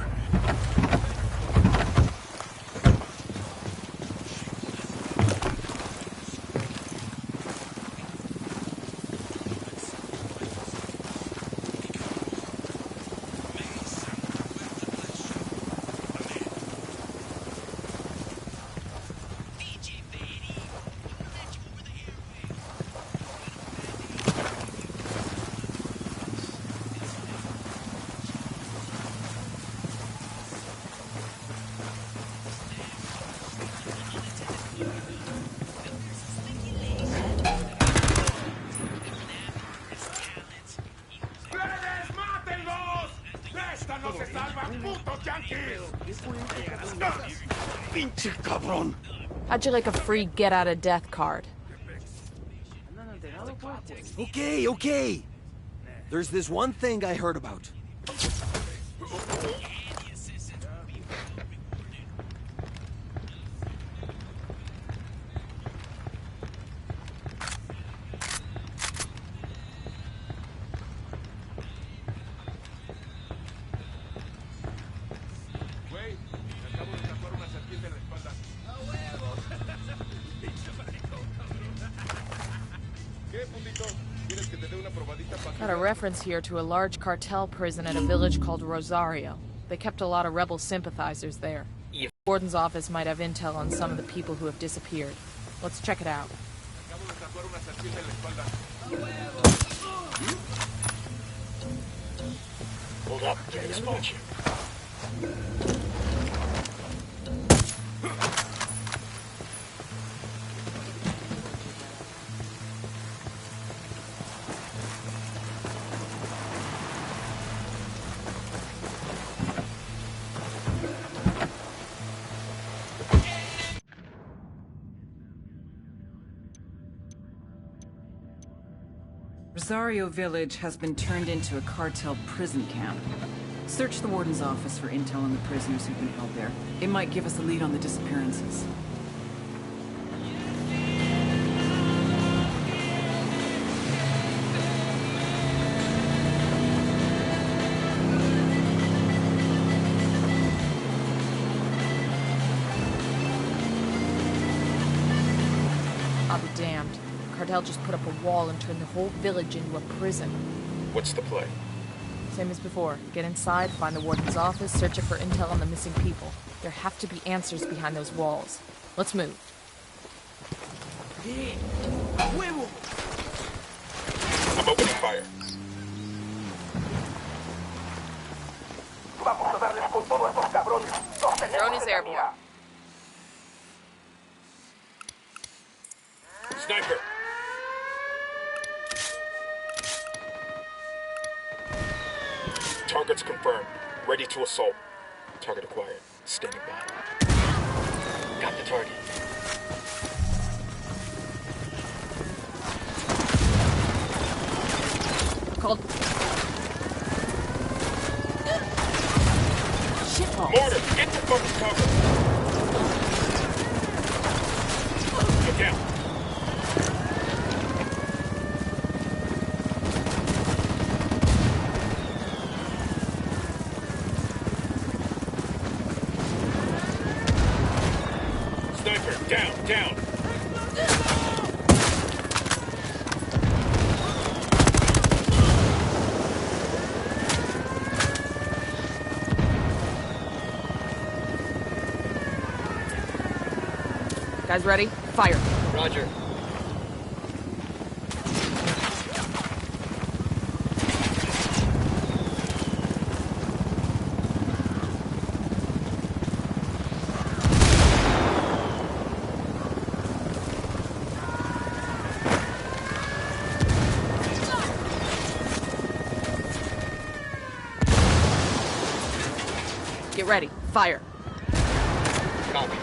Pinche cabrón. How'd you like a free get-out-of-death card? Okay, okay. There's this one thing I heard about. Got a reference here to a large cartel prison at a village called Rosario. They kept a lot of rebel sympathizers there. Warden's office might have intel on some of the people who have disappeared. Let's check it out. Hold up, trying to spot you. Rosario Village has been turned into a cartel prison camp. Search the warden's office for intel on the prisoners who've been held there. It might give us a lead on the disappearances. I'll be damned. Cartel just put up a wall and turned the whole village into a prison. What's the play? Same as before. Get inside, find the warden's office, search it for intel on the missing people. There have to be answers behind those walls. Let's move. I'm opening fire. Drone is airborne. Sniper! Target's confirmed. Ready to assault. Target acquired. Standing by. Got the target. Called... Shitballs. Mortar! Get the fucking cover! Look out! Sniper, down, down! Guys ready? Fire. Roger. Get ready. Fire. Copy.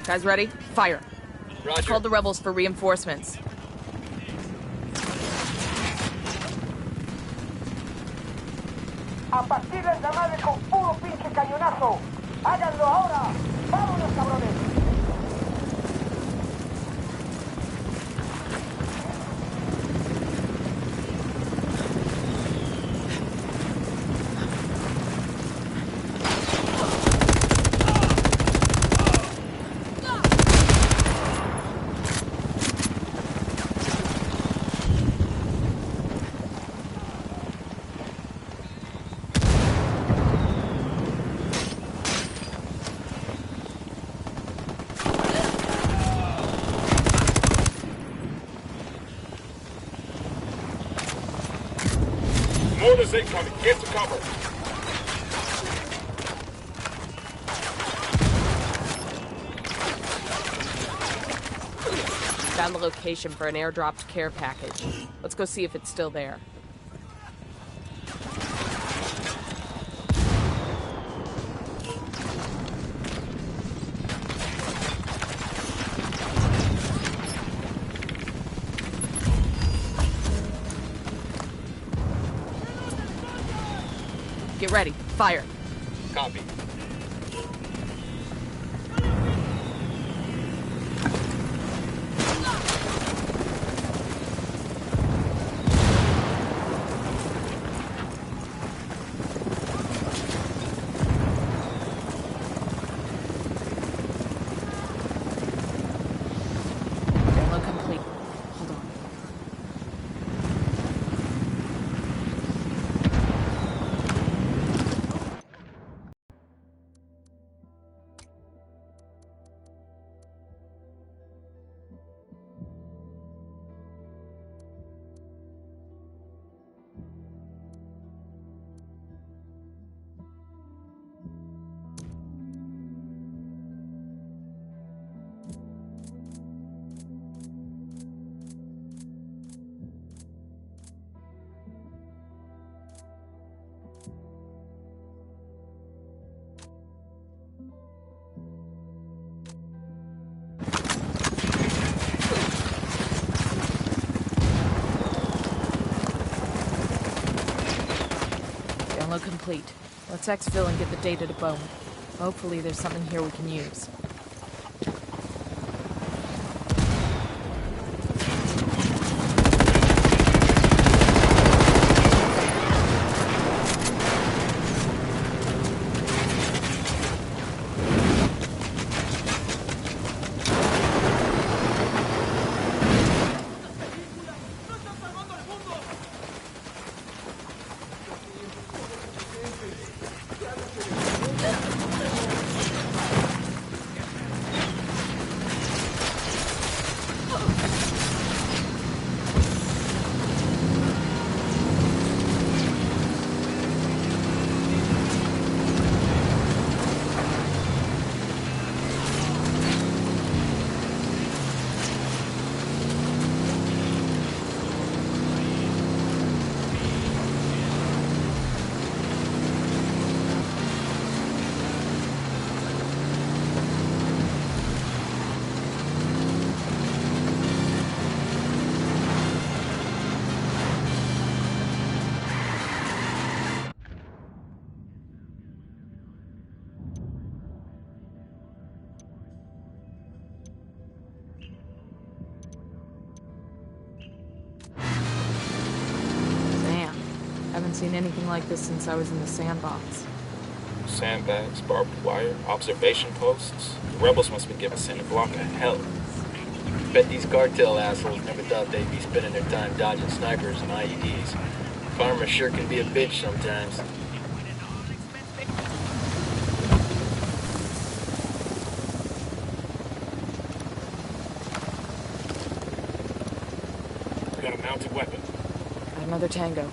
Guys ready? Fire. Roger. Called the rebels for reinforcements. Apaciguen esa madre con puro pinche cañonazo. Háganlo ahora. Vámonos, cabrones. Mortars incoming. Get to cover. Found the location for an airdropped care package. Let's go see if it's still there. Get ready. Fire. Copy. Download complete. Hold on. Download complete. Let's exfil and get the data to Bone. Hopefully there's something here we can use. Haven't seen anything like this since I was in the sandbox. Sandbags, barbed wire, observation posts. The rebels must be giving Santa Blanca hell. Bet these cartel assholes never thought they'd be spending their time dodging snipers and IEDs. Farmers sure can be a bitch sometimes. We got a mounted weapon. Got another tango.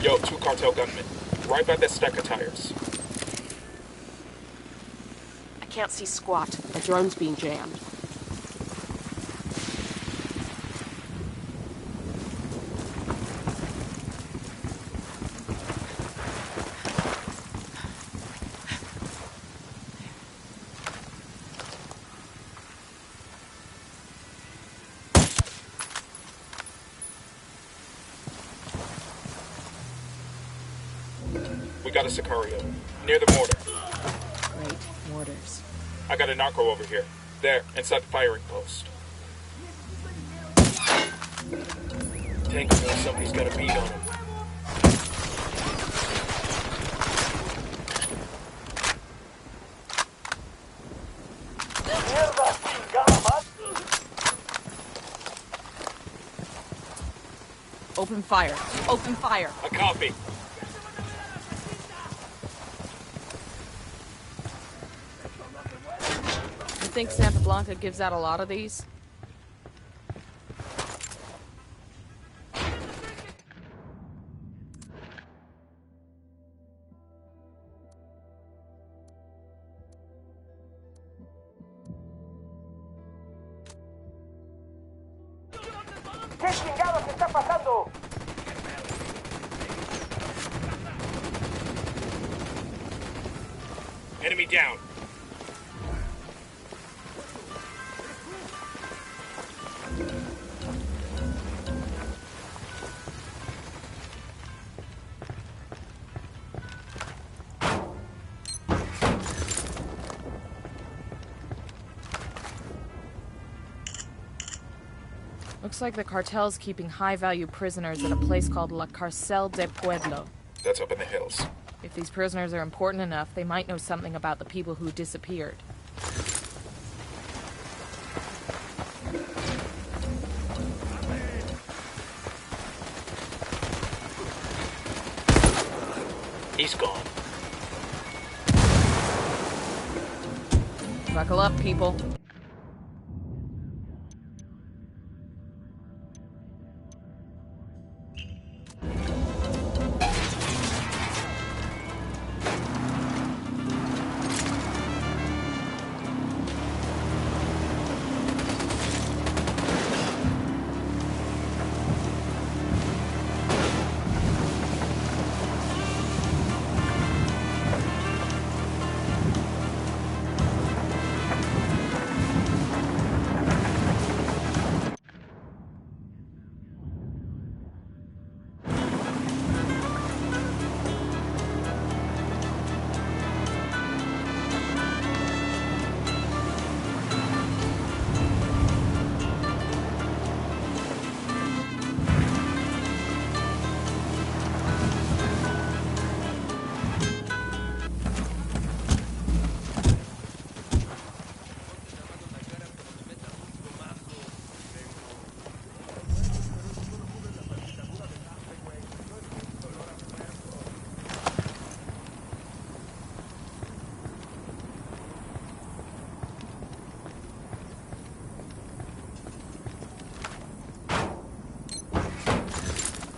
Yo, 2 cartel gunmen. Right by that stack of tires. I can't see squat. The drone's being jammed. We got a Sicario. Near the mortar. Great. Mortars. I got a narco over here. There, inside the firing post. Tango knows somebody's got a beat on him. Open fire. Open fire. A copy. You think Santa Blanca gives out a lot of these? ¿Qué chingados está pasando? Enemy down. Looks like the cartel's keeping high-value prisoners at a place called La Cárcel de Pueblo. That's up in the hills. If these prisoners are important enough, they might know something about the people who disappeared. He's gone. Buckle up, people.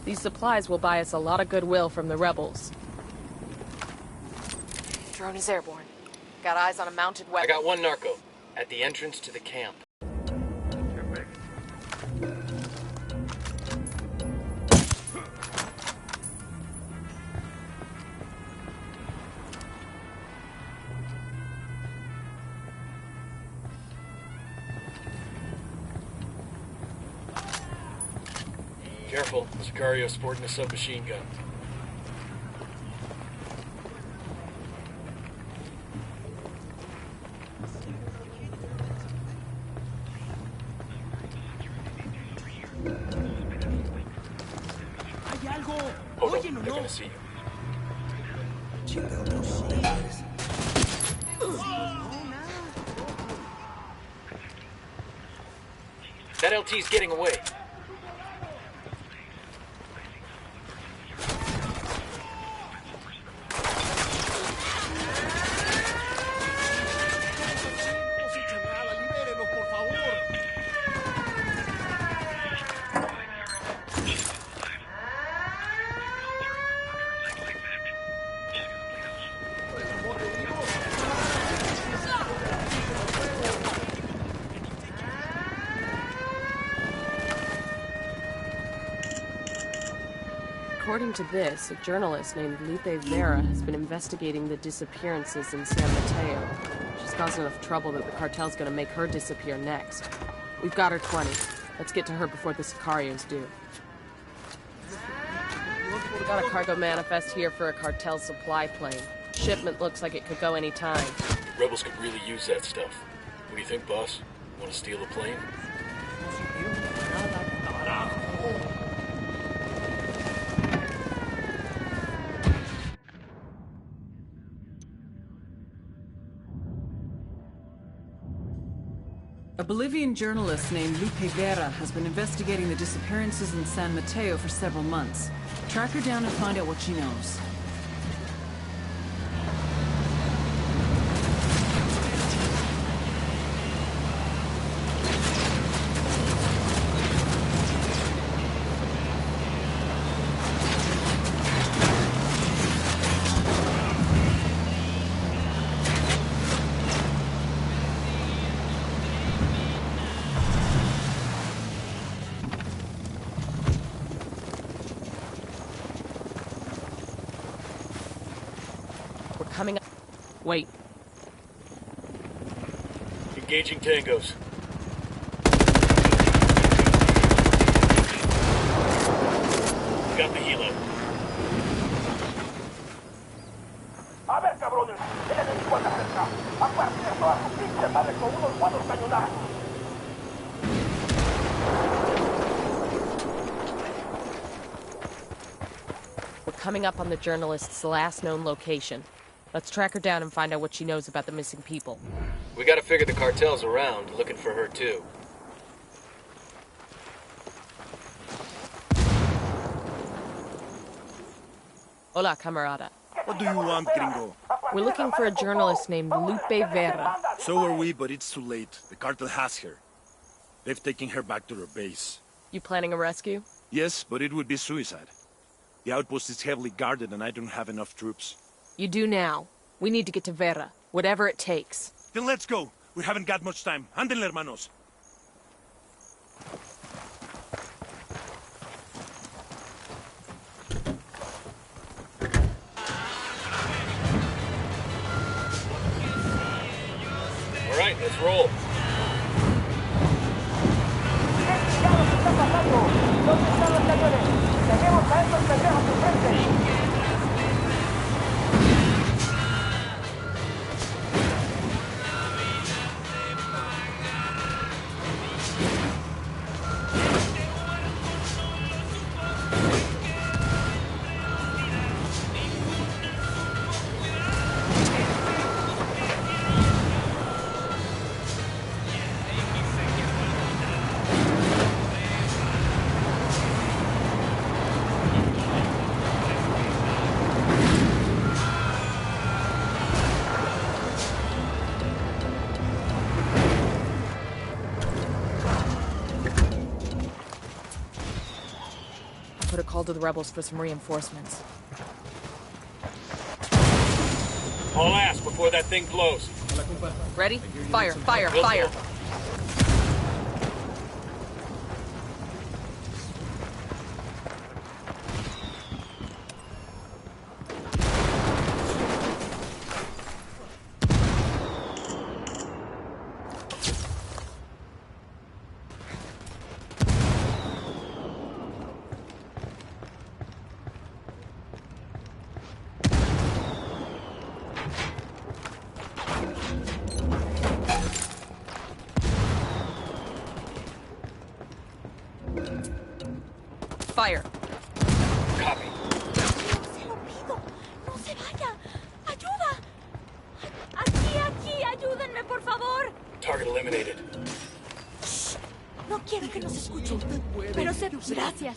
These supplies will buy us a lot of goodwill from the rebels. Drone is airborne. Got eyes on a mounted I weapon. got one narco at the entrance to the camp. Careful, Sicario's sporting a submachine gun. Hold on, they're gonna see you. That LT's getting away. According to this, a journalist named Lupe Vera has been investigating the disappearances in San Mateo. She's caused enough trouble that the cartel's gonna make her disappear next. We've got her 20. Let's get to her before the Sicarios do. We got a cargo manifest here for a cartel supply plane. Shipment looks like it could go any time. Rebels could really use that stuff. What do you think, boss? Want to steal the plane? A Bolivian journalist named Lupe Vera has been investigating the disappearances in San Mateo for several months. Track her down and find out what she knows. Coming up. Wait. Engaging tangos. Got the helo. A ver, cabrones, el enemigo anda cerca. Aguarden toda su pinche madre con unos buenos cañonazos. We're coming up on the journalist's last known location. Let's track her down and find out what she knows about the missing people. We gotta figure the cartel's around, looking for her too. Hola, camarada. What do you want, gringo? We're looking for a journalist named Lupe Vera. So are we, but it's too late. The cartel has her. They've taken her back to their base. You planning a rescue? Yes, but it would be suicide. The outpost is heavily guarded and I don't have enough troops. You do now. We need to get to Vera, whatever it takes. Then let's go. We haven't got much time. Ándale, hermanos. All right, let's roll. ¿Dónde están los cañones? Tenemos a estos pendejos enfrente. Put a call to the rebels for some reinforcements. All ass before that thing blows. Ready? Fire, fire, fire! Fire. Copy. Se lo pido. No se vaya. Ayuda. Aquí, ayúdenme, por favor. Target eliminated. Shh. No quiero que nos escuchen. Pero gracias.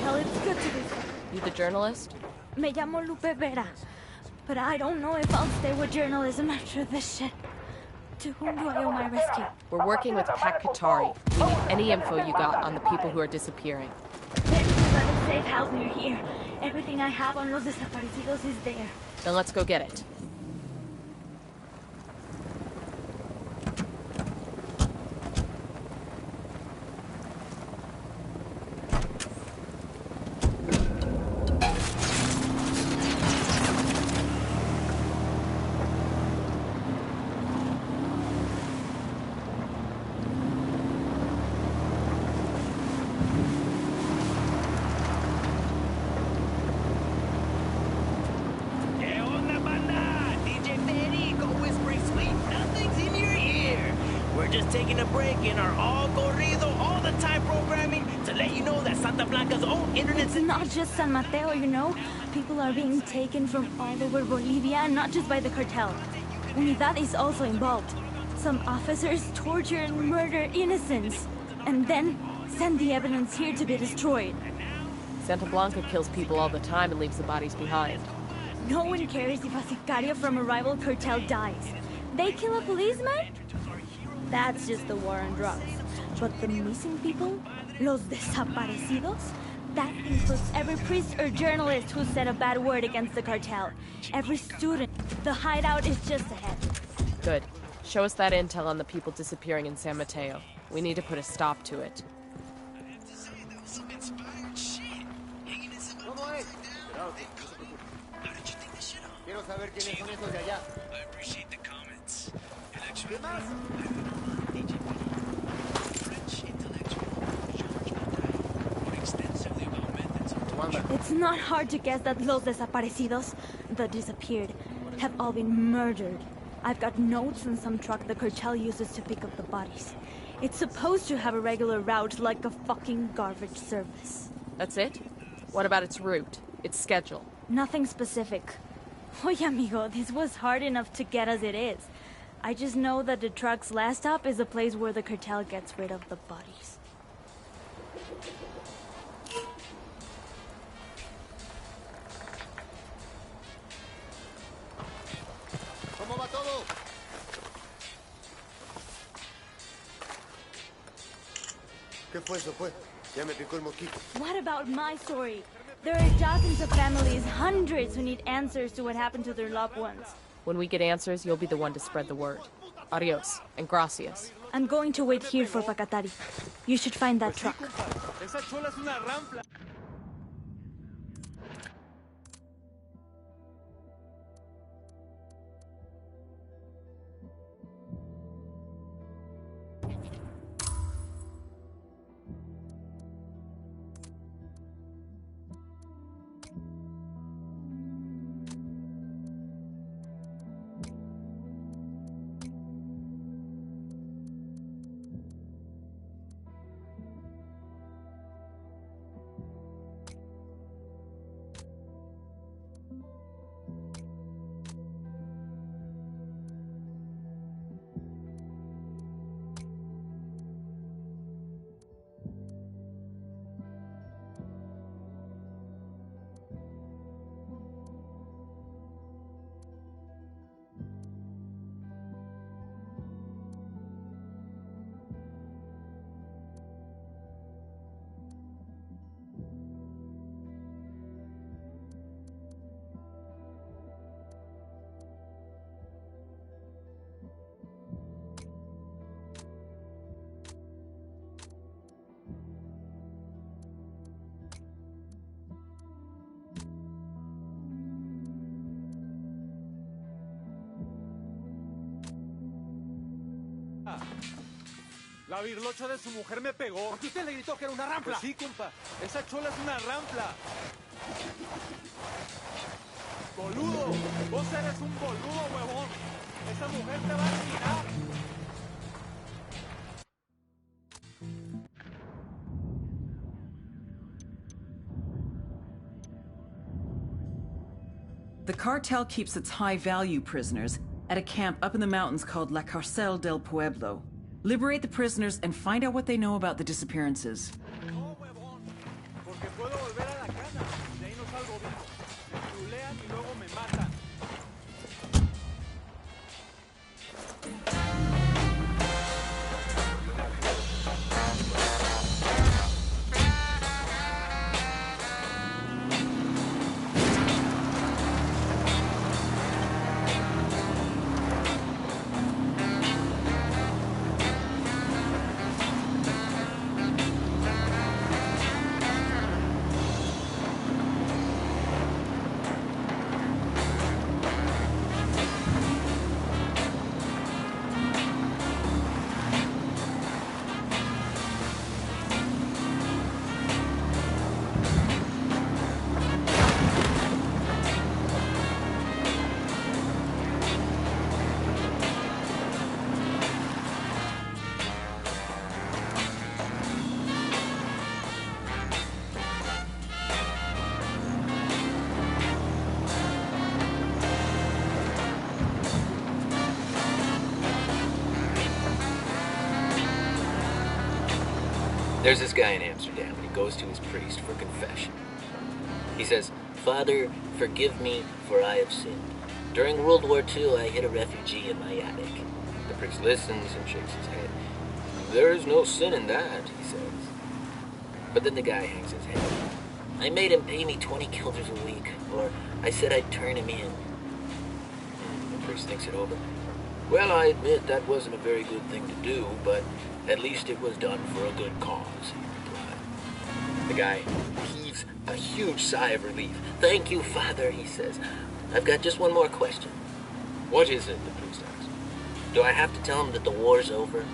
Hell, it's good to be here. You the journalist? Me llamo Lupe Vera. But I don't know if I'll stay with journalism after this shit. To whom do I owe my rescue? We're working with Pat Katari. We need any info you got on the people who are disappearing. There's a safe house near here. Everything I have on Los Desaparecidos is there. Then let's go get it. Taking a break in our all corrido, all the time programming to let you know that Santa Blanca's own internet. It's not just San Mateo, you know. People are being taken from all over Bolivia, and not just by the cartel. Unidad is also involved. Some officers torture and murder innocents, and then send the evidence here to be destroyed. Santa Blanca kills people all the time and leaves the bodies behind. No one cares if a sicario from a rival cartel dies. They kill a policeman? That's just the war on drugs. But the missing people, los desaparecidos, that includes every priest or journalist who said a bad word against the cartel. Every student. The hideout is just ahead. Good. Show us that intel on the people disappearing in San Mateo. We need to put a stop to it. I appreciate the comments. It's not hard to guess that los desaparecidos, the disappeared, have all been murdered. I've got notes and some truck the cartel uses to pick up the bodies. It's supposed to have a regular route like a fucking garbage service. That's it? What about its route? It's scheduled. Nothing specific. Oye, amigo, this was hard enough to get as it is. I just know that the truck's last stop is a place where the cartel gets rid of the bodies. ¿Cómo va todo? ¿Qué fue eso, pues? Ya me picó el mosquito. What about my story? There are dozens of families, hundreds who need answers to what happened to their loved ones. When we get answers, you'll be the one to spread the word. Adios, and gracias. I'm going to wait here for Pacatari. You should find that truck. Esa chola es una rampla. La virlocha de su mujer me pegó. Porque usted le gritó que era una rampla. Pues sí, compa. Esa chola es una rampla. Boludo. Vos eres un boludo, huevón. Esa mujer te va a tirar. The cartel keeps its high-value prisoners at a camp up in the mountains called La Cárcel del Pueblo. Liberate the prisoners and find out what they know about the disappearances. No, huevón. Porque puedo volver a la cana. De ahí no salgo vivo. Me chulean y luego me matan. There's this guy in Amsterdam, and he goes to his priest for confession. He says, "Father, forgive me, for I have sinned. During World War II, I hid a refugee in my attic." The priest listens and shakes his head. "There is no sin in that," he says. But then the guy hangs his head. "I made him pay me 20 guilders a week, or I said I'd turn him in." The priest thinks it over. "Well, I admit that wasn't a very good thing to do, but at least it was done for a good cause," he replied. The guy heaves a huge sigh of relief. "Thank you, Father," he says. "I've got just one more question." "What is it?" the priest asks. "Do I have to tell him that the war's over?"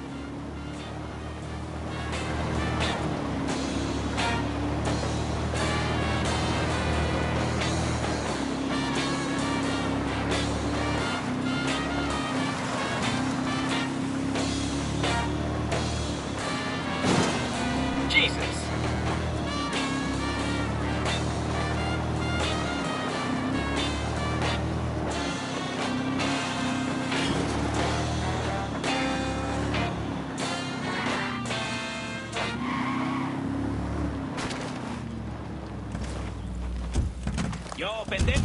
Yo, pendejo.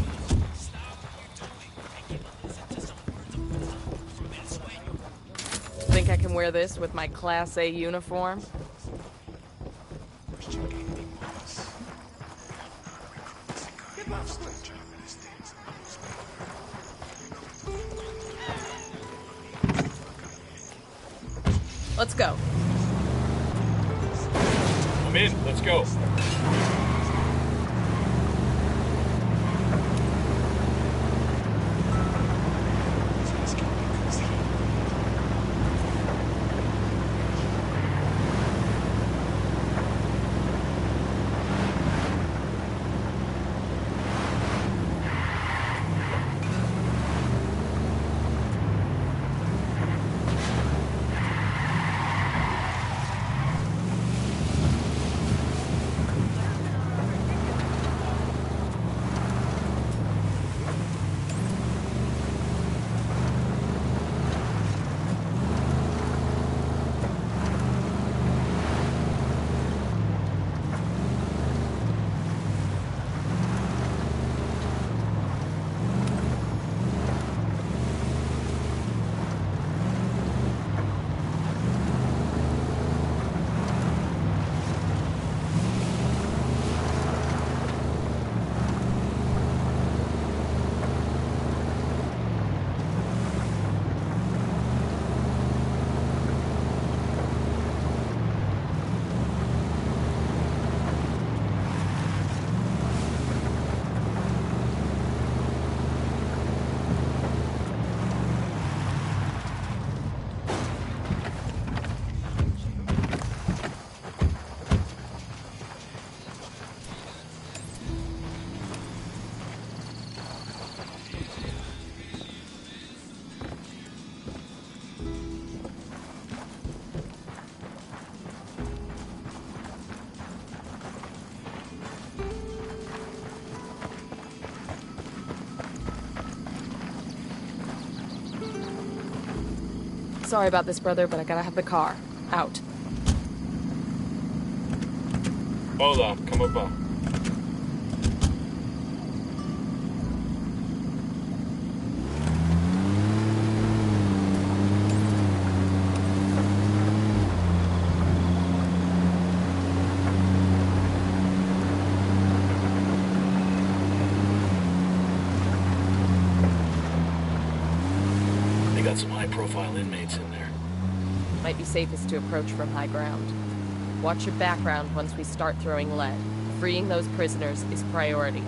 Think I can wear this with my Class A uniform? Let's go. I'm in. Let's go. Sorry about this, brother, but I gotta have the car. Out. Hola, ¿cómo va? They got some high-profile inmates in there. Might be safest to approach from high ground. Watch your background once we start throwing lead. Freeing those prisoners is priority.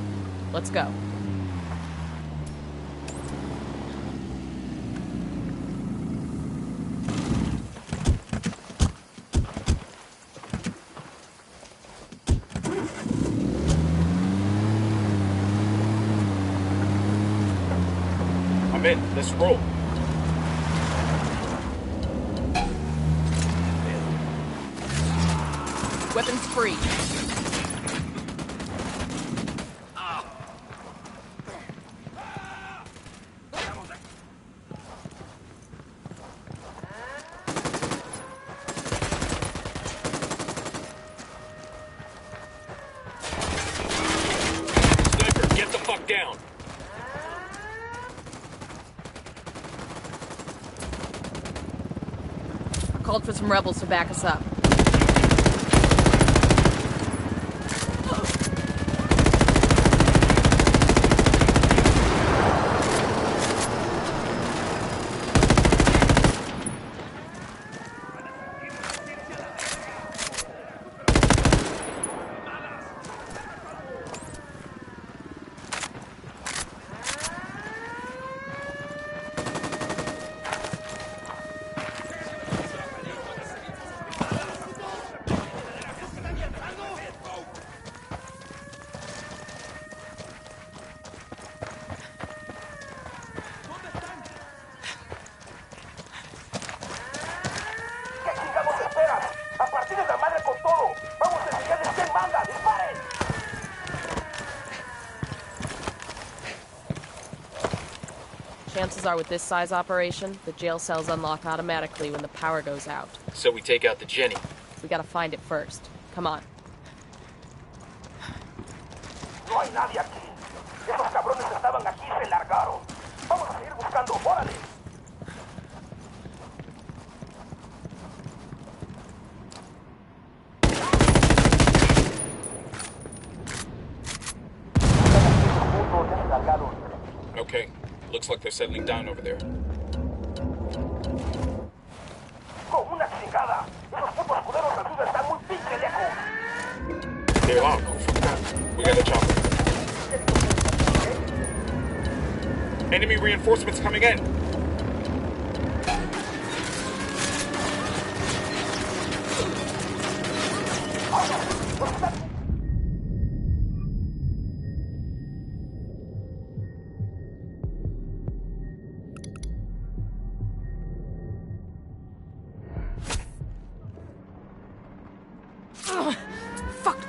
Let's go. I'm in. Let's roll. Weapons free. Sniper, get the fuck down. Called for some rebels to back us up. Chances are with this size operation, the jail cells unlock automatically when the power goes out. So we take out the Jenny. We gotta find it first. Come on. No hay nadie aquí. Esos cabrones estaban aquí y se largaron. Vamos a seguir buscando. ¡Órale! Okay, looks like they're settling down over there. Con una chingada. Esos putos culeros al sur están muy pinche lejos. They are. We got a chopper. Enemy reinforcements coming in.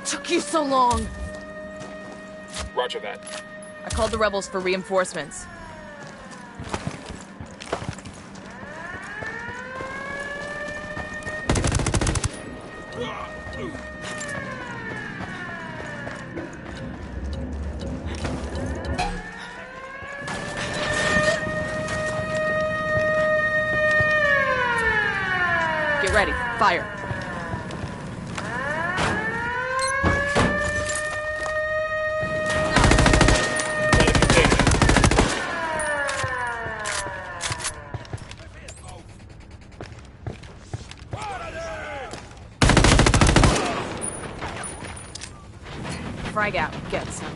Took you so long. Roger that. I called the rebels for reinforcements. Get ready. Fire. Frag out. Get some.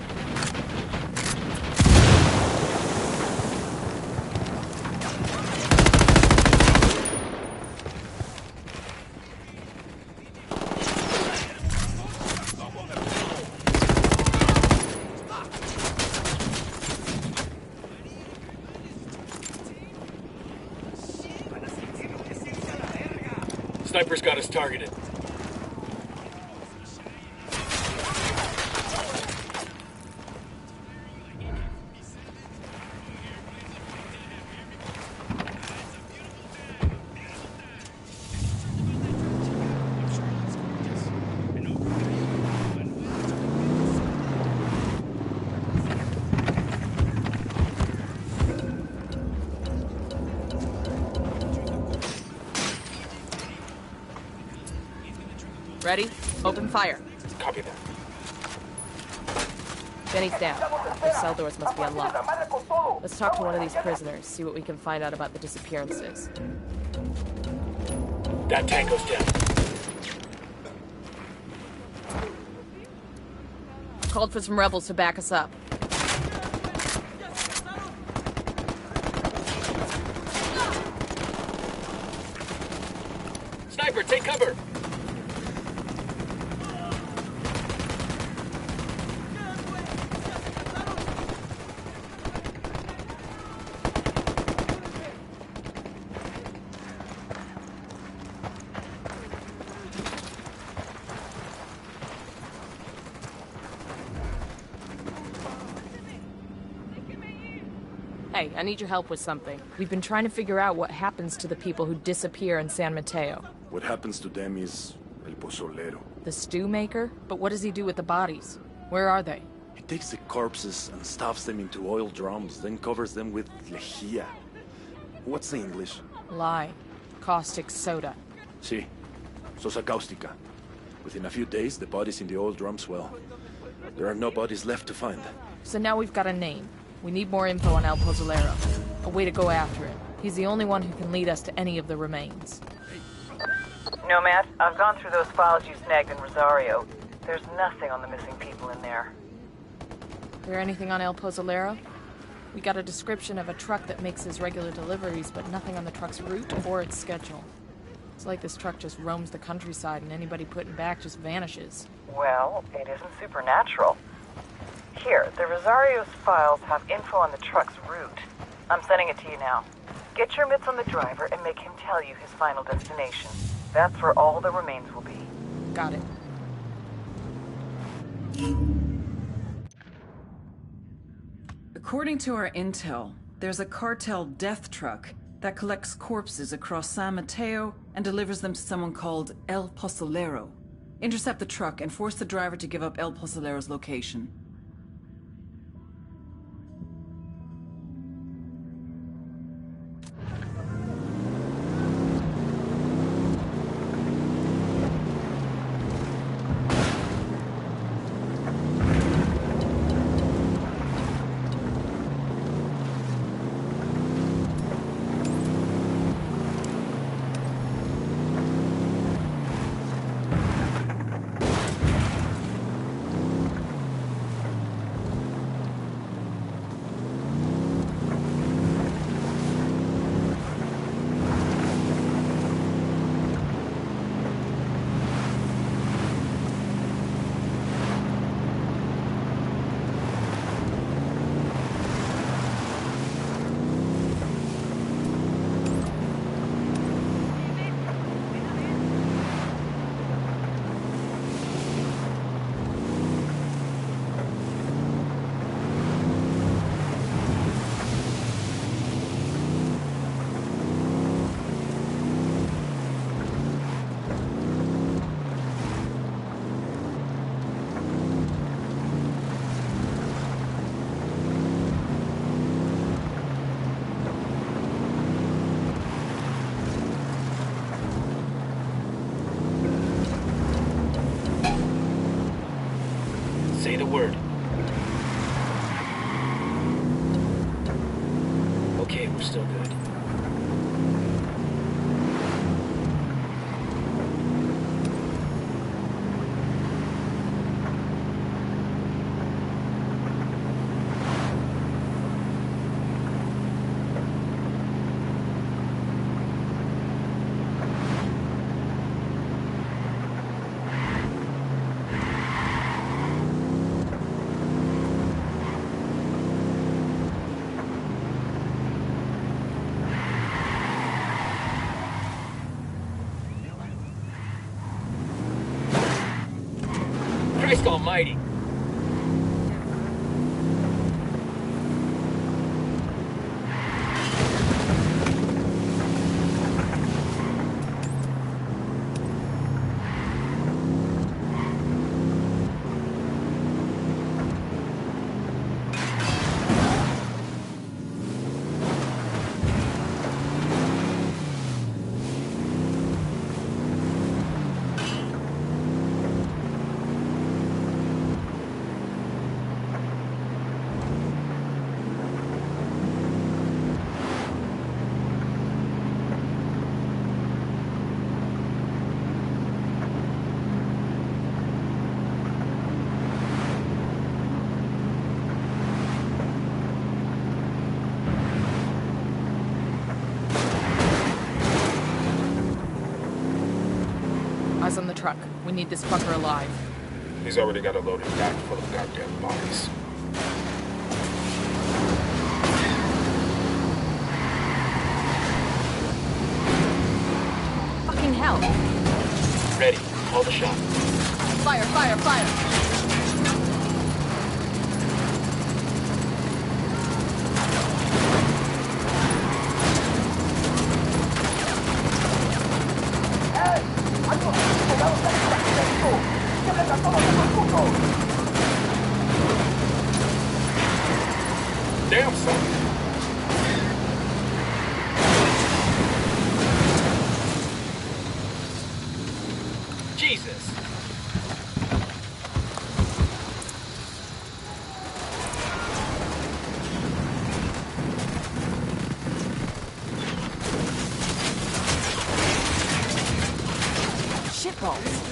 Sniper's got us targeted. Ready? Open fire. Copy that. Benny's down. Their cell doors must be unlocked. Let's talk to one of these prisoners, see what we can find out about the disappearances. That tango's down. Called for some rebels to back us up. Sniper, take cover! Hey, I need your help with something. We've been trying to figure out what happens to the people who disappear in San Mateo. What happens to them is El Pozolero. The stew maker? But what does he do with the bodies? Where are they? He takes the corpses and stuffs them into oil drums, then covers them with lejía. What's the English? Lye. Caustic soda. Sí. Sosa cáustica. Within a few days, the bodies in the oil drums, well, there are no bodies left to find. So now we've got a name. We need more info on El Pozolero. A way to go after him. He's the only one who can lead us to any of the remains. Nomad, I've gone through those files you snagged in Rosario. There's nothing on the missing people in there. Hear anything on El Pozolero? We got a description of a truck that makes his regular deliveries, but nothing on the truck's route or its schedule. It's like this truck just roams the countryside and anybody putting back just vanishes. Well, it isn't supernatural. Here, the Rosario's files have info on the truck's route. I'm sending it to you now. Get your mitts on the driver and make him tell you his final destination. That's where all the remains will be. Got it. According to our intel, there's a cartel death truck that collects corpses across San Mateo and delivers them to someone called El Pozolero. Intercept the truck and force the driver to give up El Pozolero's location. still good. Christ almighty! Eyes on the truck. We need this fucker alive. He's already got a loaded back full of goddamn bodies. Fucking hell. Ready. Call the shot. Fire, fire, fire! Damn, son. Jesus. Shitballs.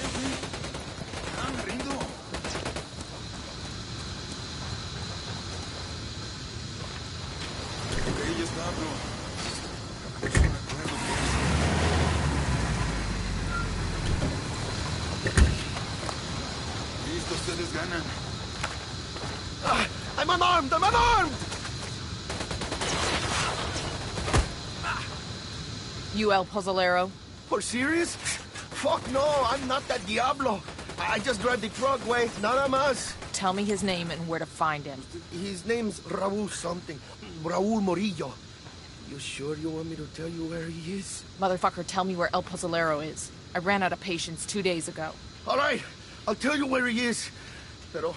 I'm unarmed! I'm unarmed! You El Pozzolero? For serious? Fuck no, I'm not that Diablo. I just grabbed the truck, güey. Nada más. Tell me his name and where to find him. His name's Raúl something. Raúl Morillo. You sure you want me to tell you where he is? Motherfucker, tell me where El Pozzolero is. I ran out of patience 2 days ago. All right, I'll tell you where he is. Pero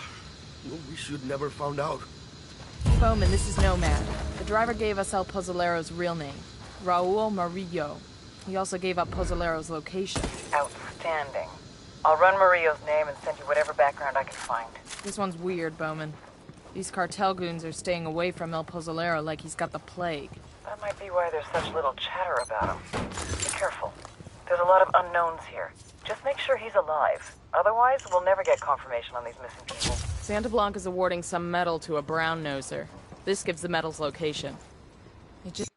we should never found out. Bowman, this is Nomad. The driver gave us El Pozzolero's real name, Raúl Morillo. He also gave up Pozzolero's location. Outstanding. I'll run Murillo's name and send you whatever background I can find. This one's weird, Bowman. These cartel goons are staying away from El Pozzolero like he's got the plague. That might be why there's such little chatter about him. Be careful. There's a lot of unknowns here. Just make sure he's alive. Otherwise, we'll never get confirmation on these missing people. Santa Blanca's awarding some medal to a brown noser. This gives the medal's location. It just...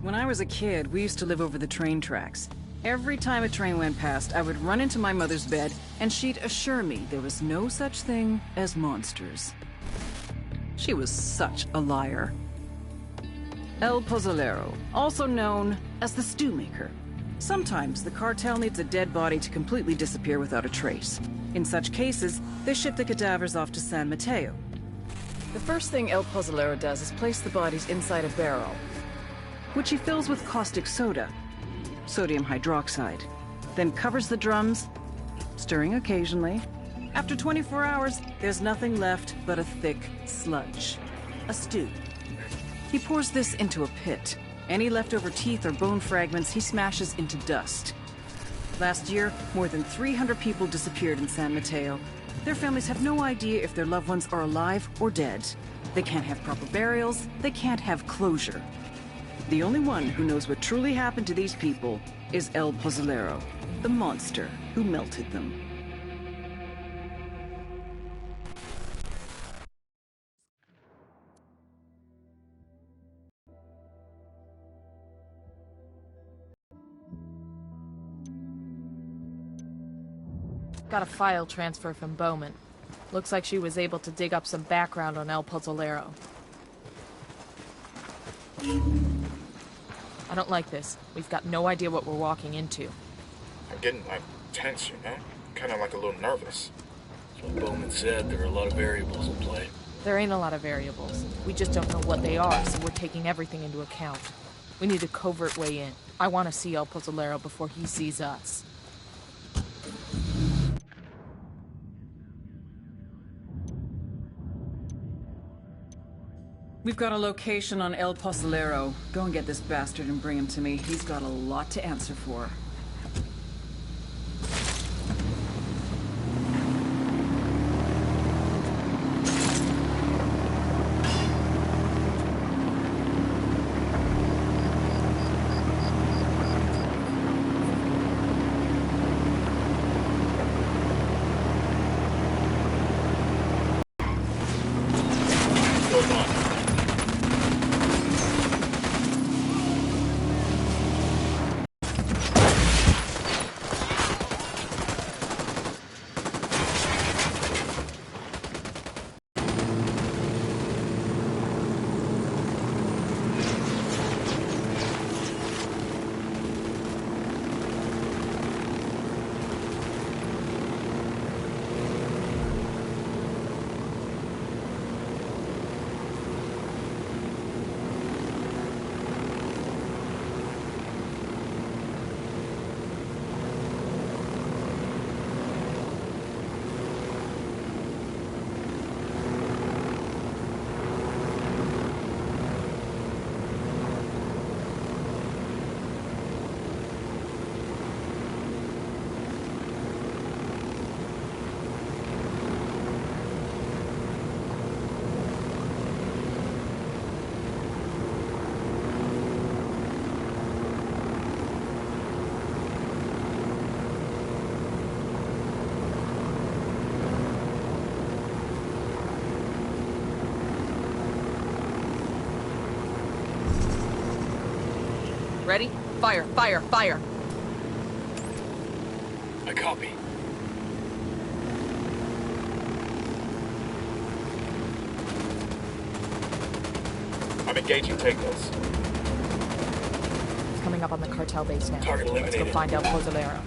When I was a kid, we used to live over the train tracks. Every time a train went past, I would run into my mother's bed, and she'd assure me there was no such thing as monsters. She was such a liar. El Pozzolero, also known as the Stew Maker. Sometimes the cartel needs a dead body to completely disappear without a trace. In such cases, they ship the cadavers off to San Mateo. The first thing El Pozzolero does is place the bodies inside a barrel, which he fills with caustic soda, sodium hydroxide, then covers the drums, stirring occasionally. After 24 hours, there's nothing left but a thick sludge, a stew. He pours this into a pit. Any leftover teeth or bone fragments he smashes into dust. Last year, more than 300 people disappeared in San Mateo. Their families have no idea if their loved ones are alive or dead. They can't have proper burials, they can't have closure. The only one who knows what truly happened to these people is El Pozzolero, the monster who melted them. Got a file transfer from Bowman. Looks like she was able to dig up some background on El Pozzolero. I don't like this. We've got no idea what we're walking into. I'm getting, like, tense, you know? Kind of like a little nervous. So Bowman said there are a lot of variables in play. There ain't a lot of variables. We just don't know what they are, so we're taking everything into account. We need a covert way in. I want to see El Pozzolero before he sees us. We've got a location on El Pozzolero. Go and get this bastard and bring him to me. He's got a lot to answer for. Ready? Fire, fire, fire! I copy. I'm engaging takeaways. It's coming up on the cartel base now. Target eliminated. Let's go find El Pozzolero.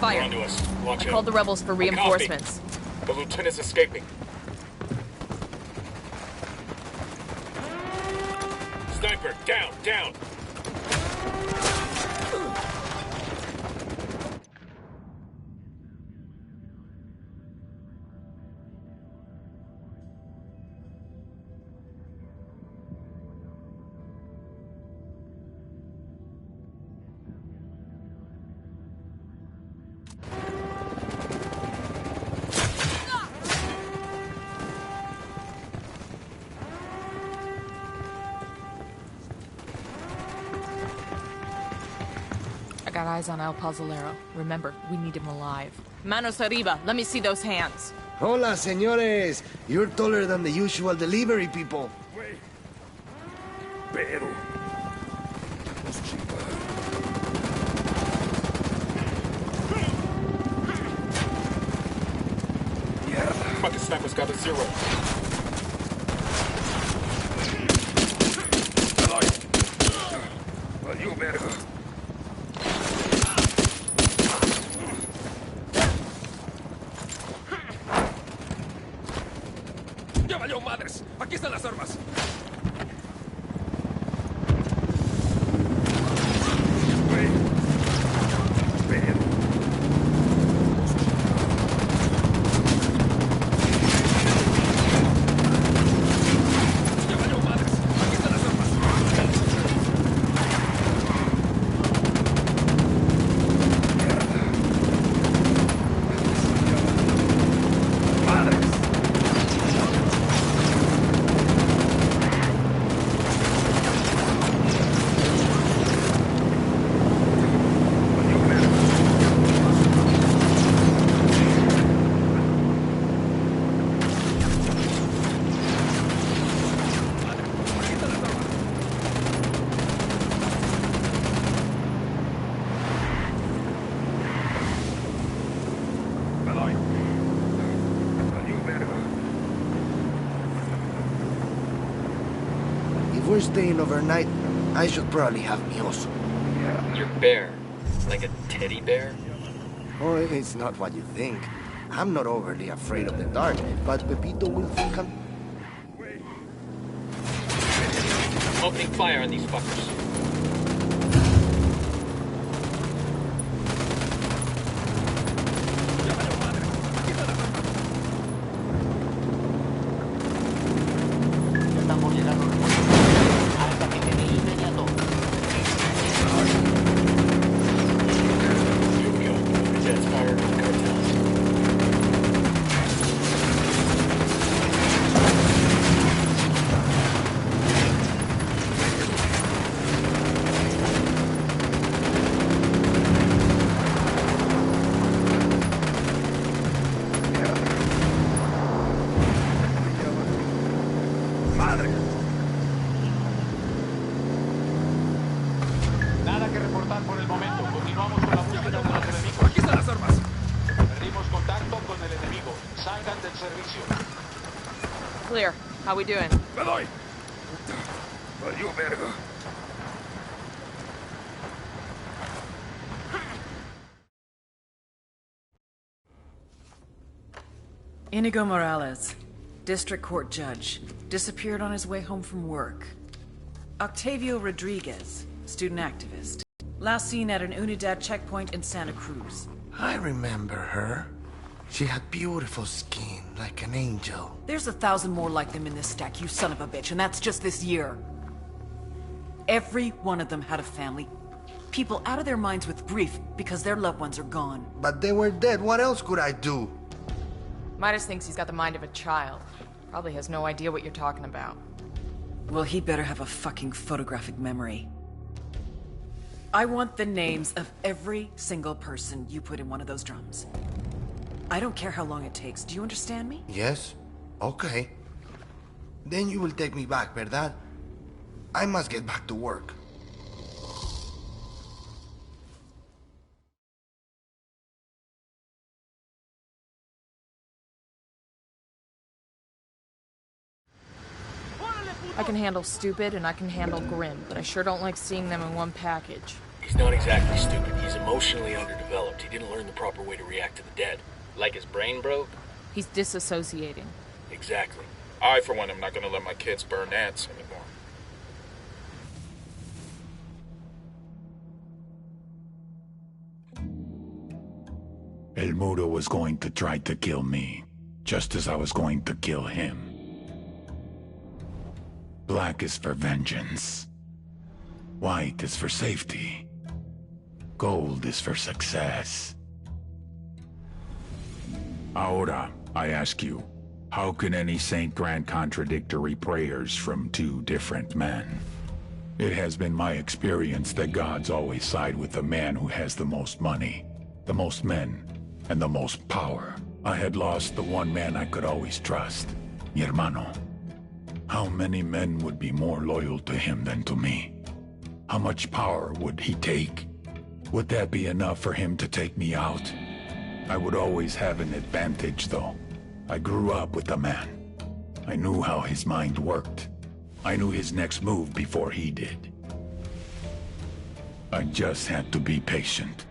Fire! They're onto us. Watch I out. called the rebels for reinforcements. The lieutenant's escaping. Sniper, down, down! Got eyes on El Pozzolero. Remember, we need him alive. Manos arriba. Let me see those hands. Hola, señores. You're taller than the usual delivery people. Pero... Fucking sniper's got a 0. Valió verga. ¡Ya valió madres! ¡Aquí están las armas! we're staying overnight, I should probably have mi oso. Your bear. Like a teddy bear? Oh, it's not what you think. I'm not overly afraid of the dark, but Pepito will think I'm... I'm opening fire on these fuckers. Nada que reportar por el momento. Continuamos con la búsqueda de los enemigos. Aquí están las armas. Perdimos contacto con el enemigo. Salgan del servicio. Clear. How we doing? ¡Me doy! Valió verga. Inigo Morales, district court judge, disappeared on his way home from work. Octavio Rodriguez, student activist, last seen at an Unidad checkpoint in Santa Cruz. I remember her. She had beautiful skin, like an angel. There's 1,000 more like them in this stack, you son of a bitch, and that's just this year. Every one of them had a family. People out of their minds with grief because their loved ones are gone. But they were dead. What else could I do? Midas thinks he's got the mind of a child. Probably has no idea what you're talking about. Well, he better have a fucking photographic memory. I want the names of every single person you put in one of those drums. I don't care how long it takes. Do you understand me? Yes? Okay. Then you will take me back, ¿verdad? I must get back to work. I can handle stupid and I can handle grim, but I sure don't like seeing them in one package. He's not exactly stupid. He's emotionally underdeveloped. He didn't learn the proper way to react to the dead. Like his brain broke? He's disassociating. Exactly. I, for one, am not gonna let my kids burn ants anymore. El Mudo was going to try to kill me, just as I was going to kill him. Black is for vengeance. White is for safety. Gold is for success. Ahora, I ask you, how can any saint grant contradictory prayers from two different men? It has been my experience that gods always side with the man who has the most money, the most men, and the most power. I had lost the one man I could always trust, mi hermano. How many men would be more loyal to him than to me? How much power would he take? Would that be enough for him to take me out? I would always have an advantage, though. I grew up with the man. I knew how his mind worked. I knew his next move before he did. I just had to be patient.